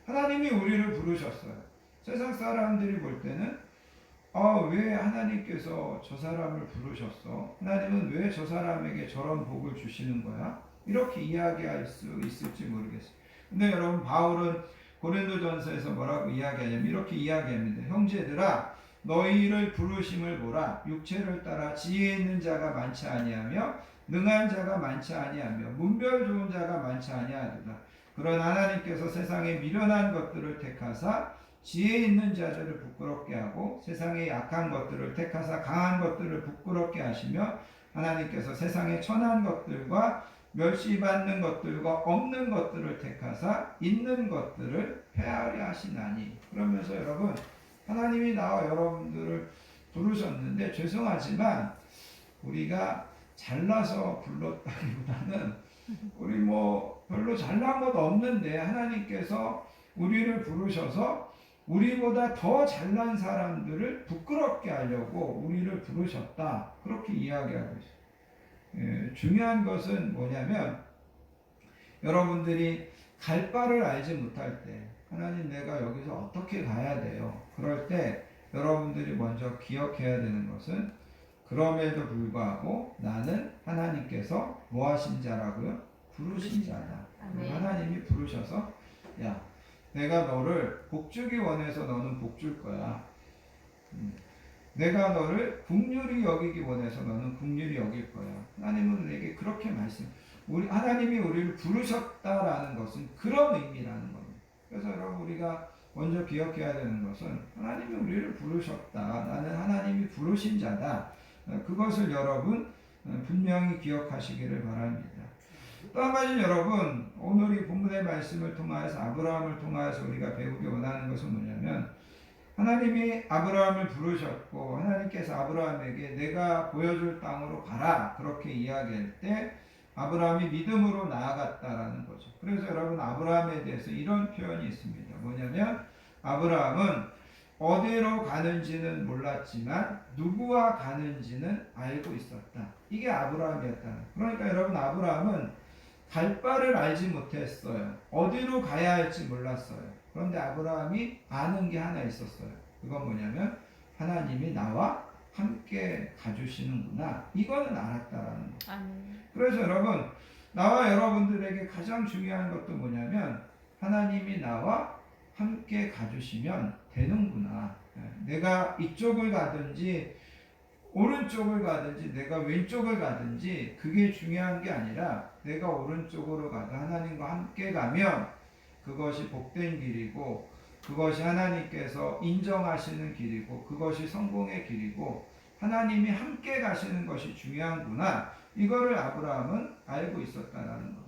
하나님이 우리를 부르셨어요. 세상 사람들이 볼 때는 왜 하나님께서 저 사람을 부르셨어? 하나님은 왜 저 사람에게 저런 복을 주시는 거야? 이렇게 이야기할 수 있을지 모르겠어요. 근데 여러분, 바울은 고린도전서에서 뭐라고 이야기하냐면 이렇게 이야기합니다. 형제들아, 너희를 부르심을 보라. 육체를 따라 지혜 있는 자가 많지 아니하며 능한 자가 많지 아니하며 문별 좋은 자가 많지 아니하도다. 그러나 하나님께서 세상에 미련한 것들을 택하사 지혜 있는 자들을 부끄럽게 하고 세상에 약한 것들을 택하사 강한 것들을 부끄럽게 하시며 하나님께서 세상에 천한 것들과 멸시받는 것들과 없는 것들을 택하사 있는 것들을 폐하려 하시나니. 그러면서 여러분, 하나님이 나와 여러분들을 부르셨는데 죄송하지만 우리가 잘나서 불렀다기보다는 우리 별로 잘난 것 없는데 하나님께서 우리를 부르셔서 우리보다 더 잘난 사람들을 부끄럽게 하려고 우리를 부르셨다. 그렇게 이야기하고 있어요. 중요한 것은 뭐냐면 여러분들이 갈 바를 알지 못할 때 하나님 내가 여기서 어떻게 가야 돼요? 그럴 때 여러분들이 먼저 기억해야 되는 것은 그럼에도 불구하고 나는 하나님께서 뭐 하신 자라고요? 부르신 자다. 하나님이 부르셔서 야, 내가 너를 복주기 원해서 너는 복줄 거야. 내가 너를 긍휼히 여기기 원해서 너는 긍휼히 여길 거야. 하나님은 우리에게 그렇게 하나님이 우리를 부르셨다라는 것은 그런 의미라는 겁니다. 그래서 여러분, 우리가 먼저 기억해야 되는 것은 하나님이 우리를 부르셨다. 나는 하나님이 부르신 자다. 그것을 여러분 분명히 기억하시기를 바랍니다. 또 한 가지 여러분, 오늘 이 본문의 말씀을 통하여서 아브라함을 통하여서 우리가 배우기 원하는 것은 뭐냐면 하나님이 아브라함을 부르셨고 하나님께서 아브라함에게 내가 보여줄 땅으로 가라 그렇게 이야기할 때 아브라함이 믿음으로 나아갔다라는 거죠. 그래서 여러분, 아브라함에 대해서 이런 표현이 있습니다. 뭐냐면 아브라함은 어디로 가는지는 몰랐지만 누구와 가는지는 알고 있었다. 이게 아브라함이었다. 그러니까 여러분, 아브라함은 갈 바를 알지 못했어요. 어디로 가야 할지 몰랐어요. 그런데 아브라함이 아는 게 하나 있었어요. 그건 뭐냐면 하나님이 나와 함께 가주시는구나. 이거는 알았다라는 거. 그래서 여러분, 나와 여러분들에게 가장 중요한 것도 뭐냐면 하나님이 나와 함께 가주시면 되는구나. 내가 이쪽을 가든지 오른쪽을 가든지 내가 왼쪽을 가든지 그게 중요한 게 아니라 내가 오른쪽으로 가도 하나님과 함께 가면 그것이 복된 길이고 그것이 하나님께서 인정하시는 길이고 그것이 성공의 길이고 하나님이 함께 가시는 것이 중요한구나. 이거를 아브라함은 알고 있었다라는 겁니다.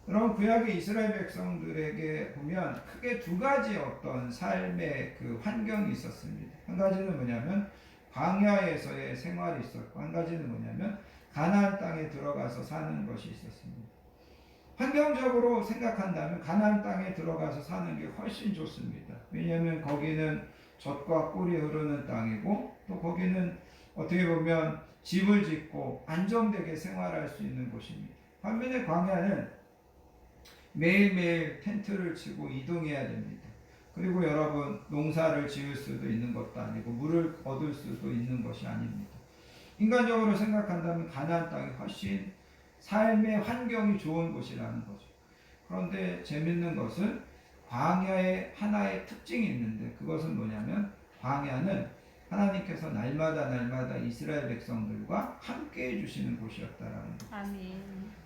여러분 구약의 이스라엘 백성들에게 보면 크게 두 가지 어떤 삶의 그 환경이 있었습니다. 한 가지는 뭐냐면 광야에서의 생활이 있었고 한 가지는 뭐냐면 가나안 땅에 들어가서 사는 것이 있었습니다. 환경적으로 생각한다면 가나안 땅에 들어가서 사는 게 훨씬 좋습니다. 왜냐하면 거기는 젖과 꿀이 흐르는 땅이고 또 거기는 어떻게 보면 집을 짓고 안정되게 생활할 수 있는 곳입니다. 반면에 광야는 매일매일 텐트를 치고 이동해야 됩니다. 그리고 여러분 농사를 지을 수도 있는 것도 아니고 물을 얻을 수도 있는 것이 아닙니다. 인간적으로 생각한다면 가나안 땅이 훨씬 삶의 환경이 좋은 곳이라는 거죠. 그런데 재밌는 것은 광야에 하나의 특징이 있는데 그것은 뭐냐면 광야는 하나님께서 날마다 이스라엘 백성들과 함께 해주시는 곳이었다라는 거죠. 아멘.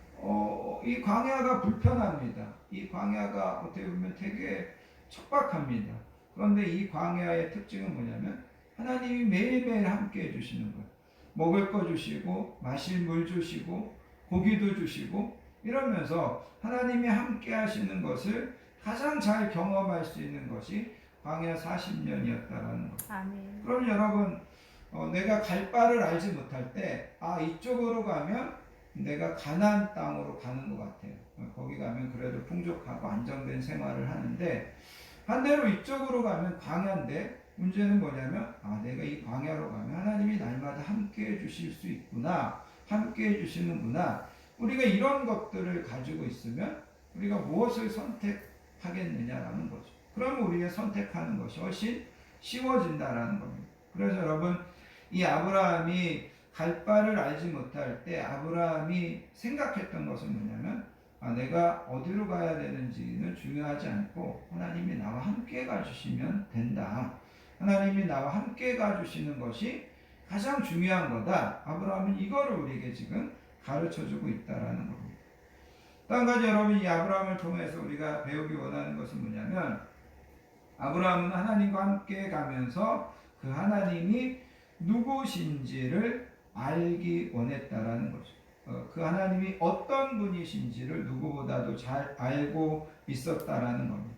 이 광야가 불편합니다. 이 광야가 어떻게 보면 되게 척박합니다. 그런데 이 광야의 특징은 뭐냐면 하나님이 매일매일 함께 해주시는 거예요. 먹을 거 주시고 마실 물 주시고 고기도 주시고 이러면서 하나님이 함께 하시는 것을 가장 잘 경험할 수 있는 것이 광야 40년이었다라는 거예요. 아멘. 그럼 여러분 내가 갈 바를 알지 못할 때 이쪽으로 가면 내가 가나안 땅으로 가는 것 같아요. 거기 가면 그래도 풍족하고 안정된 생활을 하는데 반대로 이쪽으로 가면 광야인데 문제는 뭐냐면 내가 이 광야로 가면 하나님이 날마다 함께 해주실 수 있구나, 함께 해주시는구나. 우리가 이런 것들을 가지고 있으면 우리가 무엇을 선택하겠느냐라는 거죠. 그러면 우리가 선택하는 것이 훨씬 쉬워진다라는 겁니다. 그래서 여러분 이 아브라함이 갈 바를 알지 못할 때 아브라함이 생각했던 것은 뭐냐면 내가 어디로 가야 되는지는 중요하지 않고 하나님이 나와 함께 가주시면 된다. 하나님이 나와 함께 가주시는 것이 가장 중요한 거다. 아브라함은 이거를 우리에게 지금 가르쳐주고 있다라는 겁니다. 또 한 가지 여러분 이 아브라함을 통해서 우리가 배우기 원하는 것은 뭐냐면 아브라함은 하나님과 함께 가면서 그 하나님이 누구신지를 알기 원했다라는 거죠. 그 하나님이 어떤 분이신지를 누구보다도 잘 알고 있었다라는 겁니다.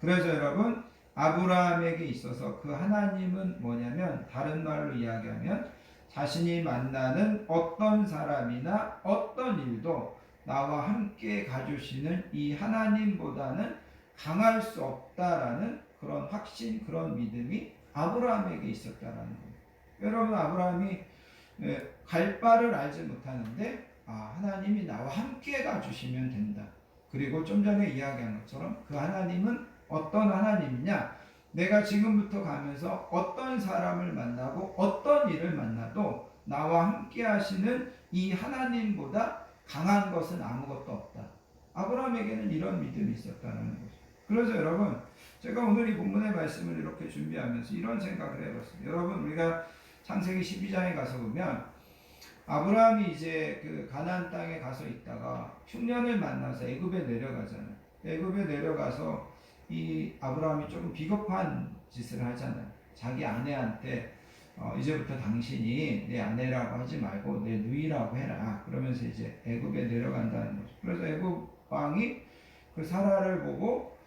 그래서 여러분 아브라함에게 있어서 그 하나님은 뭐냐면 다른 말로 이야기하면 자신이 만나는 어떤 사람이나 어떤 일도 나와 함께 가주시는 이 하나님보다는 강할 수 없다라는 그런 확신, 그런 믿음이 아브라함에게 있었다라는 겁니다. 여러분 아브라함이 갈 바를 알지 못하는데 하나님이 나와 함께 가주시면 된다. 그리고 좀 전에 이야기한 것처럼 그 하나님은 어떤 하나님이냐? 내가 지금부터 가면서 어떤 사람을 만나고 어떤 일을 만나도 나와 함께 하시는 이 하나님보다 강한 것은 아무것도 없다. 아브라함에게는 이런 믿음이 있었다는 거죠. 그래서 여러분 제가 오늘 이 본문의 말씀을 이렇게 준비하면서 이런 생각을 해봤습니다. 여러분 우리가 창세기 12장에 가서 보면 아브라함이 이제 그 가나안 땅에 가서 있다가 흉년을 만나서 애굽에 내려가잖아요. 애굽에 내려가서 이 아브라함이 조금 비겁한 짓을 하잖아요. 자기 아내한테 이제부터 당신이 내 아내라고 하지 말고 내 누이라고 해라. 그러면서 이제 애굽에 내려간다는 거죠. 그래서 애굽 왕이 그 사라를 보고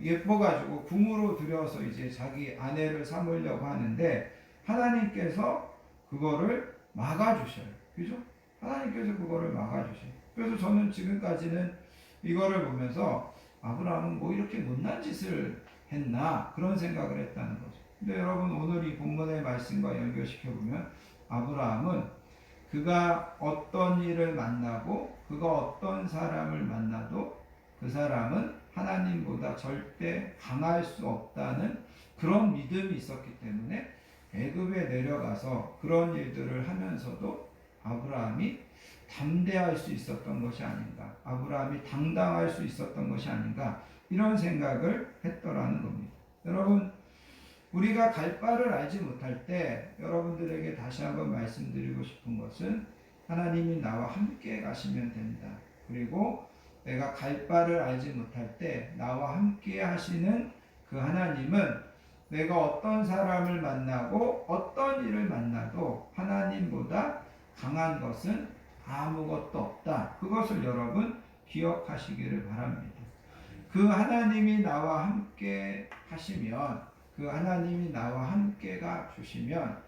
예뻐가지고 궁으로 들여서 이제 자기 아내를 삼으려고 하는데 하나님께서 그거를 막아주셔요. 그죠? 하나님께서 그거를 막아주셔요. 그래서 저는 지금까지는 이거를 보면서 아브라함은 뭐 이렇게 못난 짓을 했나 그런 생각을 했다는 거죠. 근데 여러분 오늘 이 본문의 말씀과 연결시켜 보면 아브라함은 그가 어떤 일을 만나고 그가 어떤 사람을 만나도 그 사람은 하나님보다 절대 강할 수 없다는 그런 믿음이 있었기 때문에 애굽에 내려가서 그런 일들을 하면서도 아브라함이 담대할 수 있었던 것이 아닌가, 아브라함이 당당할 수 있었던 것이 아닌가 이런 생각을 했더라는 겁니다. 여러분 우리가 갈 바를 알지 못할 때 여러분들에게 다시 한번 말씀드리고 싶은 것은 하나님이 나와 함께 가시면 된다. 그리고 내가 갈 바를 알지 못할 때 나와 함께 하시는 그 하나님은 내가 어떤 사람을 만나고 어떤 일을 만나도 하나님보다 강한 것은 아무것도 없다. 그것을 여러분 기억하시기를 바랍니다. 그 하나님이 나와 함께 하시면, 그 하나님이 나와 함께가 주시면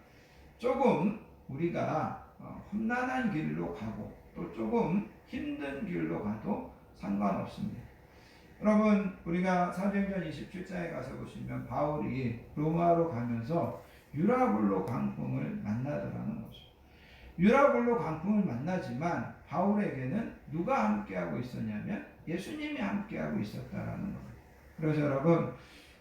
조금 우리가 험난한 길로 가고 또 조금 힘든 길로 가도 상관없습니다. 여러분, 우리가 사도행전 27장에 가서 보시면 바울이 로마로 가면서 유라굴로 광풍을 만나더라는 거죠. 유라굴로 광풍을 만나지만 바울에게는 누가 함께하고 있었냐면 예수님이 함께하고 있었다라는 거예요. 그래서 여러분,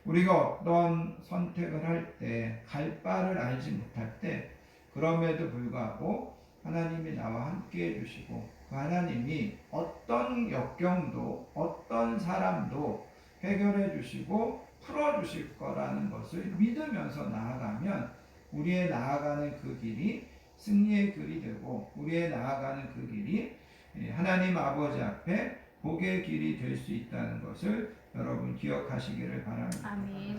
우리가 어떤 선택을 할 때, 갈 바를 알지 못할 때, 그럼에도 불구하고 하나님이 나와 함께 해주시고 그 하나님이 어떤 역경도 어떤 사람도 해결해 주시고 풀어 주실 거라는 것을 믿으면서 나아가면 우리의 나아가는 그 길이 승리의 길이 되고 우리의 나아가는 그 길이 하나님 아버지 앞에 복의 길이 될 수 있다는 것을 여러분 기억하시기를 바랍니다. 아멘.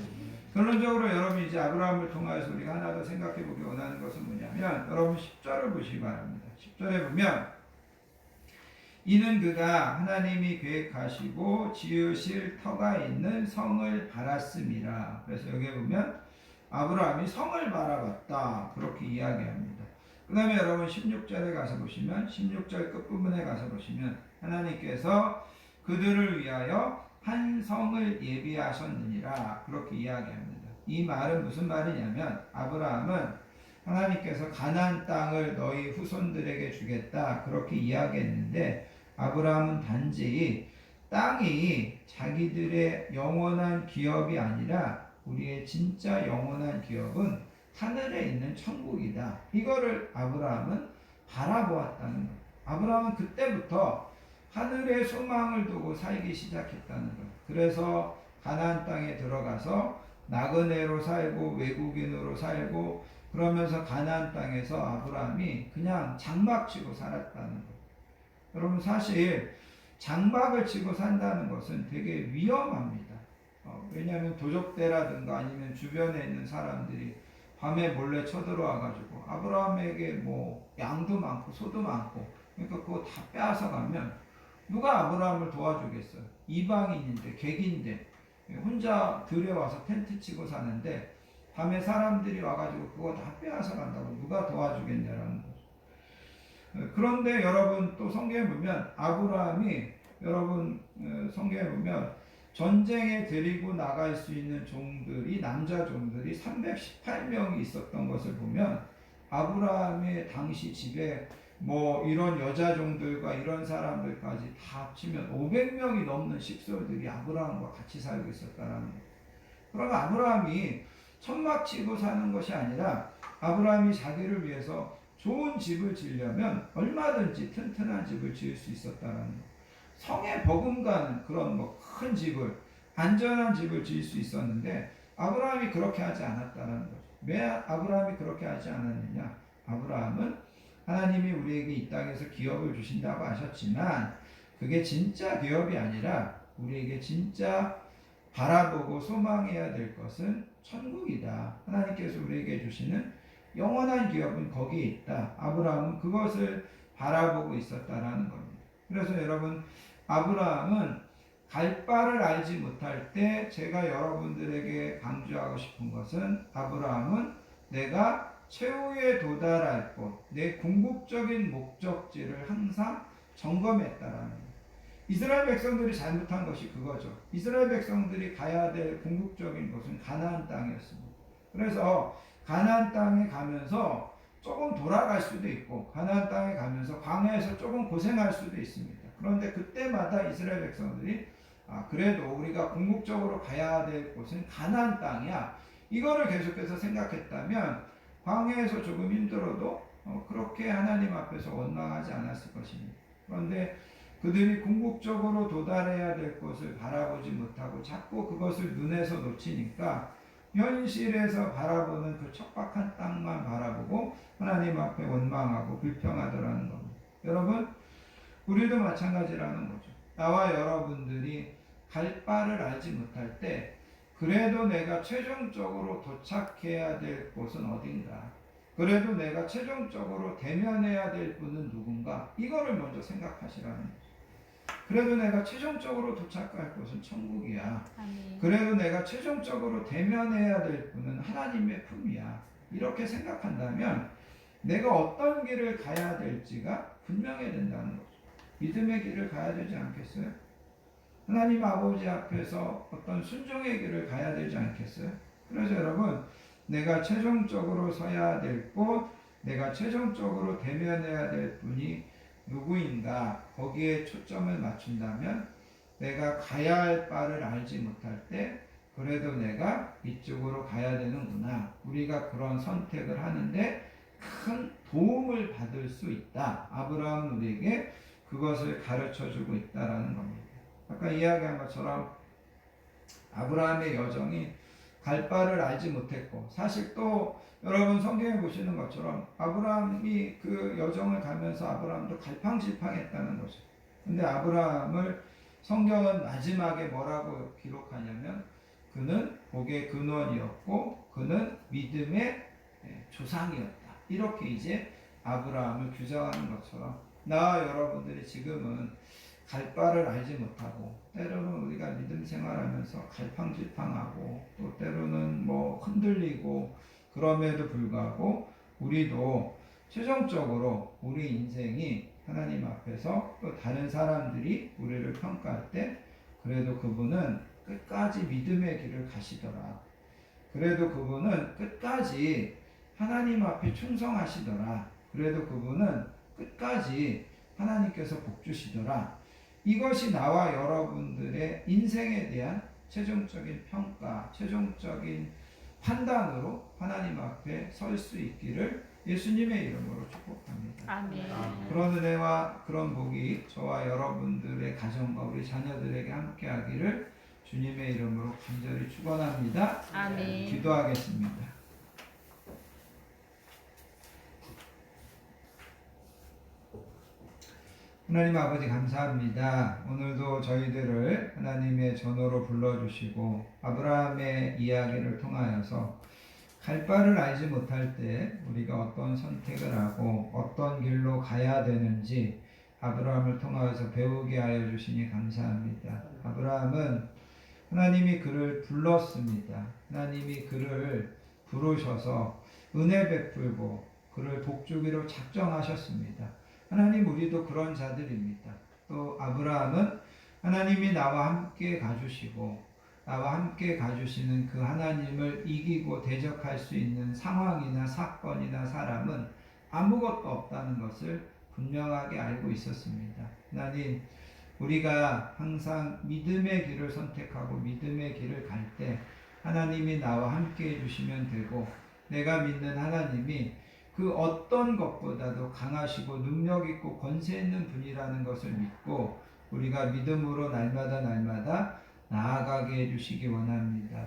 결론적으로 여러분 이제 아브라함을 통해서 우리가 하나 더 생각해 보기 원하는 것은 뭐냐면 여러분 10절을 보시기 바랍니다. 10절에 보면 이는 그가 하나님이 계획하시고 지으실 터가 있는 성을 바랐음이라. 그래서 여기에 보면 아브라함이 성을 바라봤다 그렇게 이야기합니다. 그 다음에 여러분 16절에 가서 보시면 16절 끝부분에 가서 보시면 하나님께서 그들을 위하여 한 성을 예비하셨느니라 그렇게 이야기합니다. 이 말은 무슨 말이냐면 아브라함은 하나님께서 가나안 땅을 너희 후손들에게 주겠다 그렇게 이야기했는데 아브라함은 단지 땅이 자기들의 영원한 기업이 아니라 우리의 진짜 영원한 기업은 하늘에 있는 천국이다. 이거를 아브라함은 바라보았다는 거예요. 아브라함은 그때부터 하늘의 소망을 두고 살기 시작했다는 거예요. 그래서 가나안 땅에 들어가서 나그네로 살고 외국인으로 살고 그러면서 가나안 땅에서 아브라함이 그냥 장막 치고 살았다는 거예요. 여러분 사실 장막을 치고 산다는 것은 되게 위험합니다. 왜냐하면 도적대라든가 아니면 주변에 있는 사람들이 밤에 몰래 쳐들어와 가지고 아브라함에게 뭐 양도 많고 소도 많고 그러니까 그거 다 빼앗아 가면 누가 아브라함을 도와주겠어요? 이방인인데 객인데 혼자 들여와서 텐트 치고 사는데 밤에 사람들이 와가지고 그거 다 빼앗아 간다고 누가 도와주겠냐라는 거죠. 그런데 여러분 또 성경에 보면 아브라함이 여러분 성경에 보면 전쟁에 데리고 나갈 수 있는 종들이 남자 종들이 318명이 있었던 것을 보면 아브라함의 당시 집에 뭐 이런 여자 종들과 이런 사람들까지 다 합치면 500명이 넘는 식솔들이 아브라함과 같이 살고 있었다라는 거예요. 그러면 아브라함이 천막 치고 사는 것이 아니라 아브라함이 자기를 위해서 좋은 집을 지으려면 얼마든지 튼튼한 집을 지을 수 있었다라는 거예요. 성에 버금가는 그런 뭐 큰 집을 안전한 집을 지을 수 있었는데 아브라함이 그렇게 하지 않았다는 거죠. 왜 아브라함이 그렇게 하지 않았느냐? 아브라함은 하나님이 우리에게 이 땅에서 기업을 주신다고 하셨지만 그게 진짜 기업이 아니라 우리에게 진짜 바라보고 소망해야 될 것은 천국이다. 하나님께서 우리에게 주시는 영원한 기업은 거기에 있다. 아브라함은 그것을 바라보고 있었다라는 겁니다. 그래서 여러분 아브라함은 갈 바를 알지 못할 때 제가 여러분들에게 강조하고 싶은 것은 아브라함은 내가 최후에 도달할 곳, 내 궁극적인 목적지를 항상 점검했다라는 거예요. 이스라엘 백성들이 잘못한 것이 그거죠. 이스라엘 백성들이 가야 될 궁극적인 곳은 가나안 땅이었습니다. 그래서 가나안 땅에 가면서 조금 돌아갈 수도 있고 가나안 땅에 가면서 광야에서 조금 고생할 수도 있습니다. 그런데 그때마다 이스라엘 백성들이 그래도 우리가 궁극적으로 가야 될 곳은 가나안 땅이야. 이거를 계속해서 생각했다면 광야에서 조금 힘들어도 그렇게 하나님 앞에서 원망하지 않았을 것입니다. 그런데 그들이 궁극적으로 도달해야 될 것을 바라보지 못하고 자꾸 그것을 눈에서 놓치니까 현실에서 바라보는 그 척박한 땅만 바라보고 하나님 앞에 원망하고 불평하더라는 겁니다. 여러분, 우리도 마찬가지라는 거죠. 나와 여러분들이 갈 바를 알지 못할 때 그래도 내가 최종적으로 도착해야 될 곳은 어딘가, 그래도 내가 최종적으로 대면해야 될 분은 누군가, 이거를 먼저 생각하시라는 거죠. 그래도 내가 최종적으로 도착할 곳은 천국이야. 아멘. 그래도 내가 최종적으로 대면해야 될 분은 하나님의 품이야. 이렇게 생각한다면 내가 어떤 길을 가야 될지가 분명해야 된다는 거죠. 믿음의 길을 가야 되지 않겠어요? 하나님 아버지 앞에서 어떤 순종의 길을 가야 되지 않겠어요? 그래서 여러분, 내가 최종적으로 서야 될 곳, 내가 최종적으로 대면해야 될 분이 누구인가, 거기에 초점을 맞춘다면 내가 가야 할 바를 알지 못할 때 그래도 내가 이쪽으로 가야 되는구나, 우리가 그런 선택을 하는데 큰 도움을 받을 수 있다. 아브라함은 우리에게 그것을 가르쳐주고 있다라는 겁니다. 아까 이야기한 것처럼 아브라함의 여정이 갈 바를 알지 못했고, 사실 또 여러분 성경에 보시는 것처럼 아브라함이 그 여정을 가면서 아브라함도 갈팡질팡했다는 거죠. 근데 아브라함을 성경은 마지막에 뭐라고 기록하냐면 그는 복의 근원이었고 그는 믿음의 조상이었다. 이렇게 이제 아브라함을 규정하는 것처럼 나와 여러분들이 지금은 갈 바를 알지 못하고, 때로는 우리가 믿음 생활하면서 갈팡질팡하고 또 때로는 뭐 흔들리고, 그럼에도 불구하고 우리도 최종적으로 우리 인생이 하나님 앞에서 또 다른 사람들이 우리를 평가할 때 그래도 그분은 끝까지 믿음의 길을 가시더라, 그래도 그분은 끝까지 하나님 앞에 충성하시더라, 그래도 그분은 끝까지 하나님께서 복 주시더라, 이것이 나와 여러분들의 인생에 대한 최종적인 평가, 최종적인 판단으로 하나님 앞에 설 수 있기를 예수님의 이름으로 축복합니다. 아멘. 그런 은혜와 그런 복이 저와 여러분들의 가정과 우리 자녀들에게 함께하기를 주님의 이름으로 간절히 축원합니다. 아멘. 기도하겠습니다. 하나님 아버지 감사합니다. 오늘도 저희들을 하나님의 전호로 불러주시고 아브라함의 이야기를 통하여서 갈 바를 알지 못할 때 우리가 어떤 선택을 하고 어떤 길로 가야 되는지 아브라함을 통하여서 배우게 하여 주시니 감사합니다. 아브라함은 하나님이 그를 불렀습니다. 하나님이 그를 부르셔서 은혜 베풀고 그를 복주기로 작정하셨습니다. 하나님, 우리도 그런 자들입니다. 또 아브라함은 하나님이 나와 함께 가주시고 나와 함께 가주시는 그 하나님을 이기고 대적할 수 있는 상황이나 사건이나 사람은 아무것도 없다는 것을 분명하게 알고 있었습니다. 하나님, 우리가 항상 믿음의 길을 선택하고 믿음의 길을 갈 때 하나님이 나와 함께 해주시면 되고, 내가 믿는 하나님이 그 어떤 것보다도 강하시고 능력 있고 권세 있는 분이라는 것을 믿고 우리가 믿음으로 날마다 나아가게 해주시기 원합니다.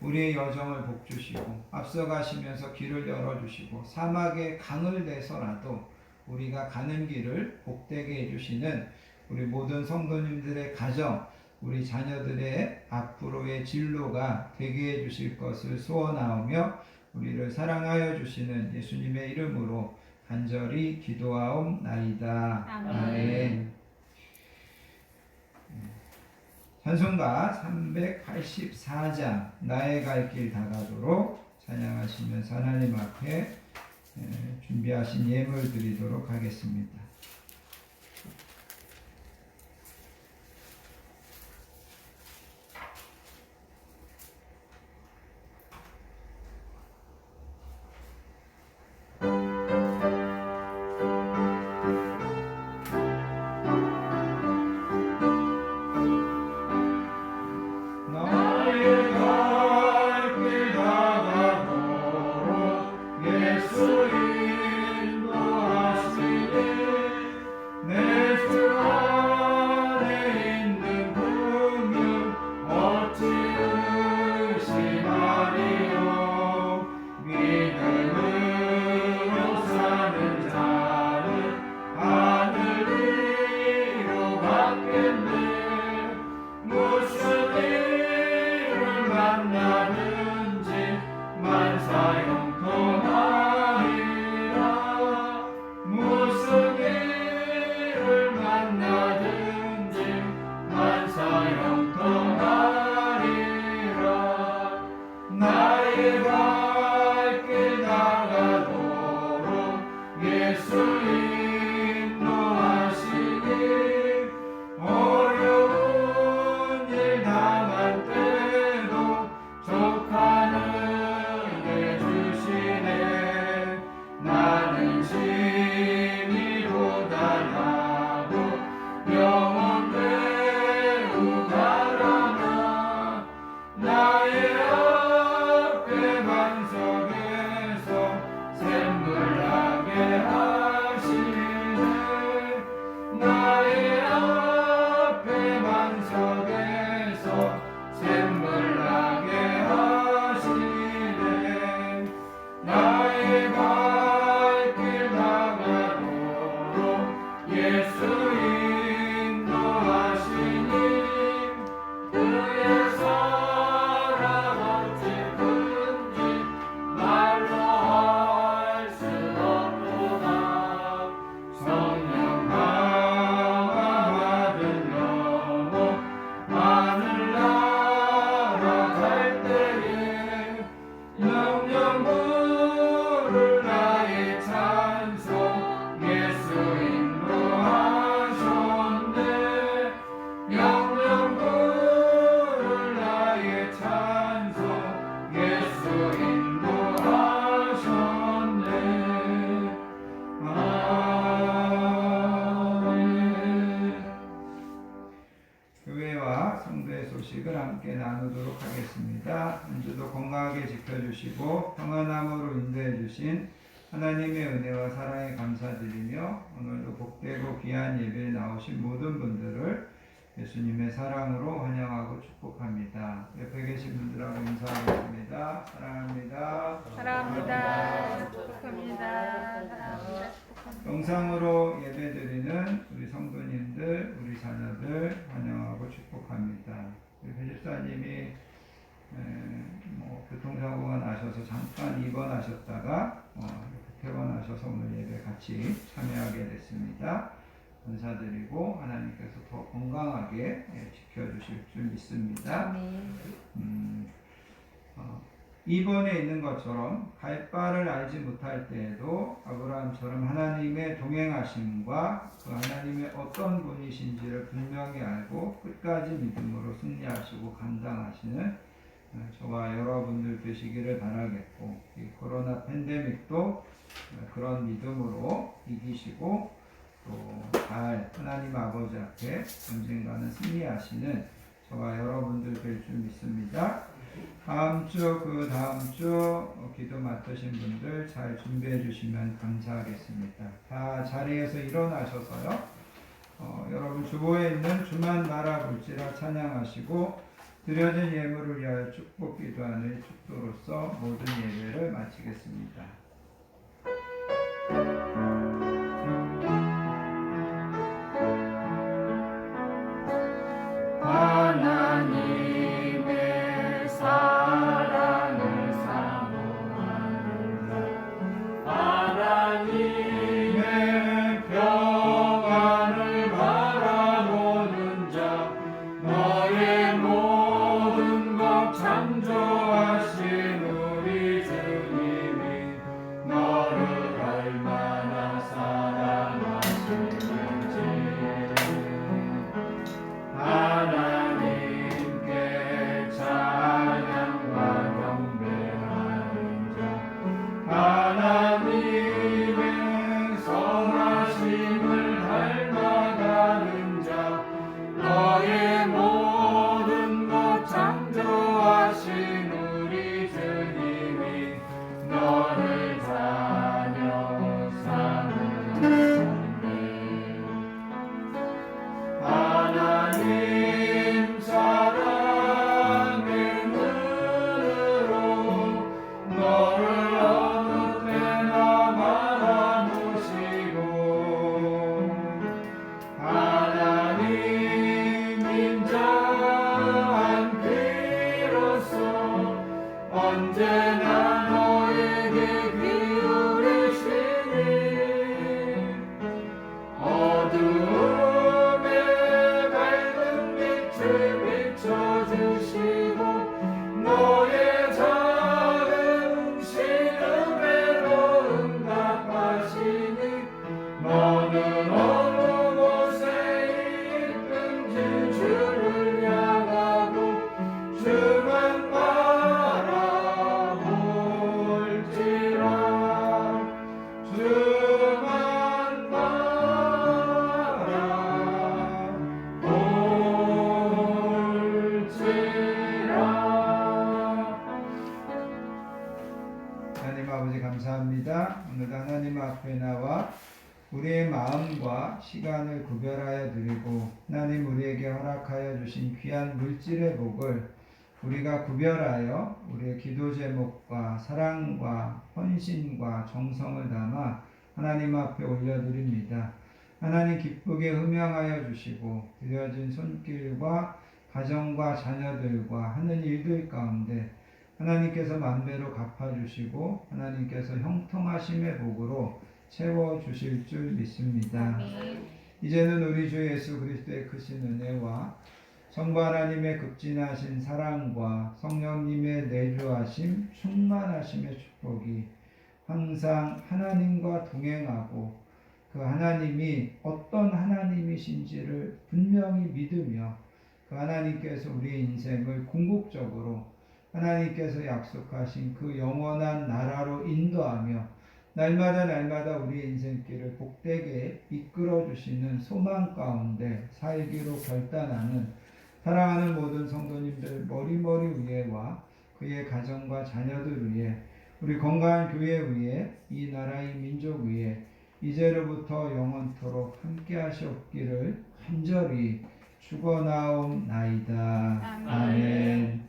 우리의 여정을 복주시고 앞서가시면서 길을 열어주시고 사막에 강을 내서라도 우리가 가는 길을 복되게 해주시는 우리 모든 성도님들의 가정, 우리 자녀들의 앞으로의 진로가 되게 해주실 것을 소원하오며 우리를 사랑하여 주시는 예수님의 이름으로 간절히 기도하옵나이다. 아멘. 찬송가 384장 나의 갈 길 다가도록 찬양하시면서 하나님 앞에 준비하신 예물 드리도록 하겠습니다. 예수 인도하시네 한 주도 건강하게 지켜주시고 평안함으로 인도해 주신 하나님의 은혜와 사랑에 감사드리며 오늘도 복되고 귀한 예배에 나오신 모든 분들을 예수님의 사랑으로 환영하고 축복합니다. 옆에 계신 분들하고 인사하겠습니다. 사랑합니다. 사랑합니다. 축복합니다. 사랑합니다. 영상으로 예배드리는 우리 성도님들, 우리 자녀들 환영하고 축복합니다. 우리 배집사님이 교통사고가 나셔서 잠깐 입원하셨다가 퇴원하셔서 오늘 예배 같이 참여하게 됐습니다. 감사드리고 하나님께서 더 건강하게 지켜주실 줄 믿습니다. 이번에 있는 것처럼 갈 바를 알지 못할 때에도 아브라함처럼 하나님의 동행하심과 그 하나님의 어떤 분이신지를 분명히 알고 끝까지 믿음으로 승리하시고 감당하시는 저와 여러분들 되시기를 바라겠고 이 코로나 팬데믹도 그런 믿음으로 이기시고 또 잘 하나님 아버지 앞에 언젠가는 승리하시는 저와 여러분들 될 줄 믿습니다. 다음 주, 그 다음 주 기도 맡으신 분들 잘 준비해 주시면 감사하겠습니다. 다 자리에서 일어나셔서요. 여러분 주보에 있는 주만 바라볼지라 찬양하시고 드려진 예물을 위하여 축복 기도하는 축도로서 모든 예배를 마치겠습니다. 하나님의 사랑을 사모하는 자, 하나님의 평안을 바라보는 자, 너의 모든 것 창조하신 우리 주님이 너를 얼마나 사랑하시는지 하나님께 찬양과 경배하는 자, 하나님의 선하심을 닮아가는 자, 너의 모든 것 창조하신 우리 주님이 너를 자녀 삼으셨네. 하나님 사랑의 눈으로 너를 어느 때나 바라보시고 하나님 인자한 귀로서 언제나 너에게 기울이시니 어두움에 밝은 빛을 비춰주시고 너의 작은 신음에도 응답하시니 너는 어느 곳에 있든지 주를 향하고 주만 바라볼지라 주만 하나님 아버지 감사합니다. 오늘도 하나님 앞에 나와 우리의 마음과 시간을 구별하여 드리고 하나님 우리에게 허락하여 주신 귀한 물질의 복을 우리가 구별하여 우리의 기도 제목과 사랑과 헌신과 정성을 담아 하나님 앞에 올려드립니다. 하나님 기쁘게 흠양하여 주시고 드려진 손길과 가정과 자녀들과 하는 일들 가운데 하나님께서 만배로 갚아주시고 하나님께서 형통하심의 복으로 채워주실 줄 믿습니다. 이제는 우리 주 예수 그리스도의 크신 은혜와 성부 하나님의 극진하신 사랑과 성령님의 내주하심 충만하심의 축복이 항상 하나님과 동행하고 그 하나님이 어떤 하나님이신지를 분명히 믿으며 그 하나님께서 우리의 인생을 궁극적으로 하나님께서 약속하신 그 영원한 나라로 인도하며 날마다 우리의 인생길을 복되게 이끌어주시는 소망 가운데 살기로 결단하는 사랑하는 모든 성도님들 머리머리 위에와 그의 가정과 자녀들 위해 우리 건강한 교회 위해 이 나라의 민족 위해 이제로부터 영원토록 함께 하시옵기를 간절히 축원하옵나이다. 아멘.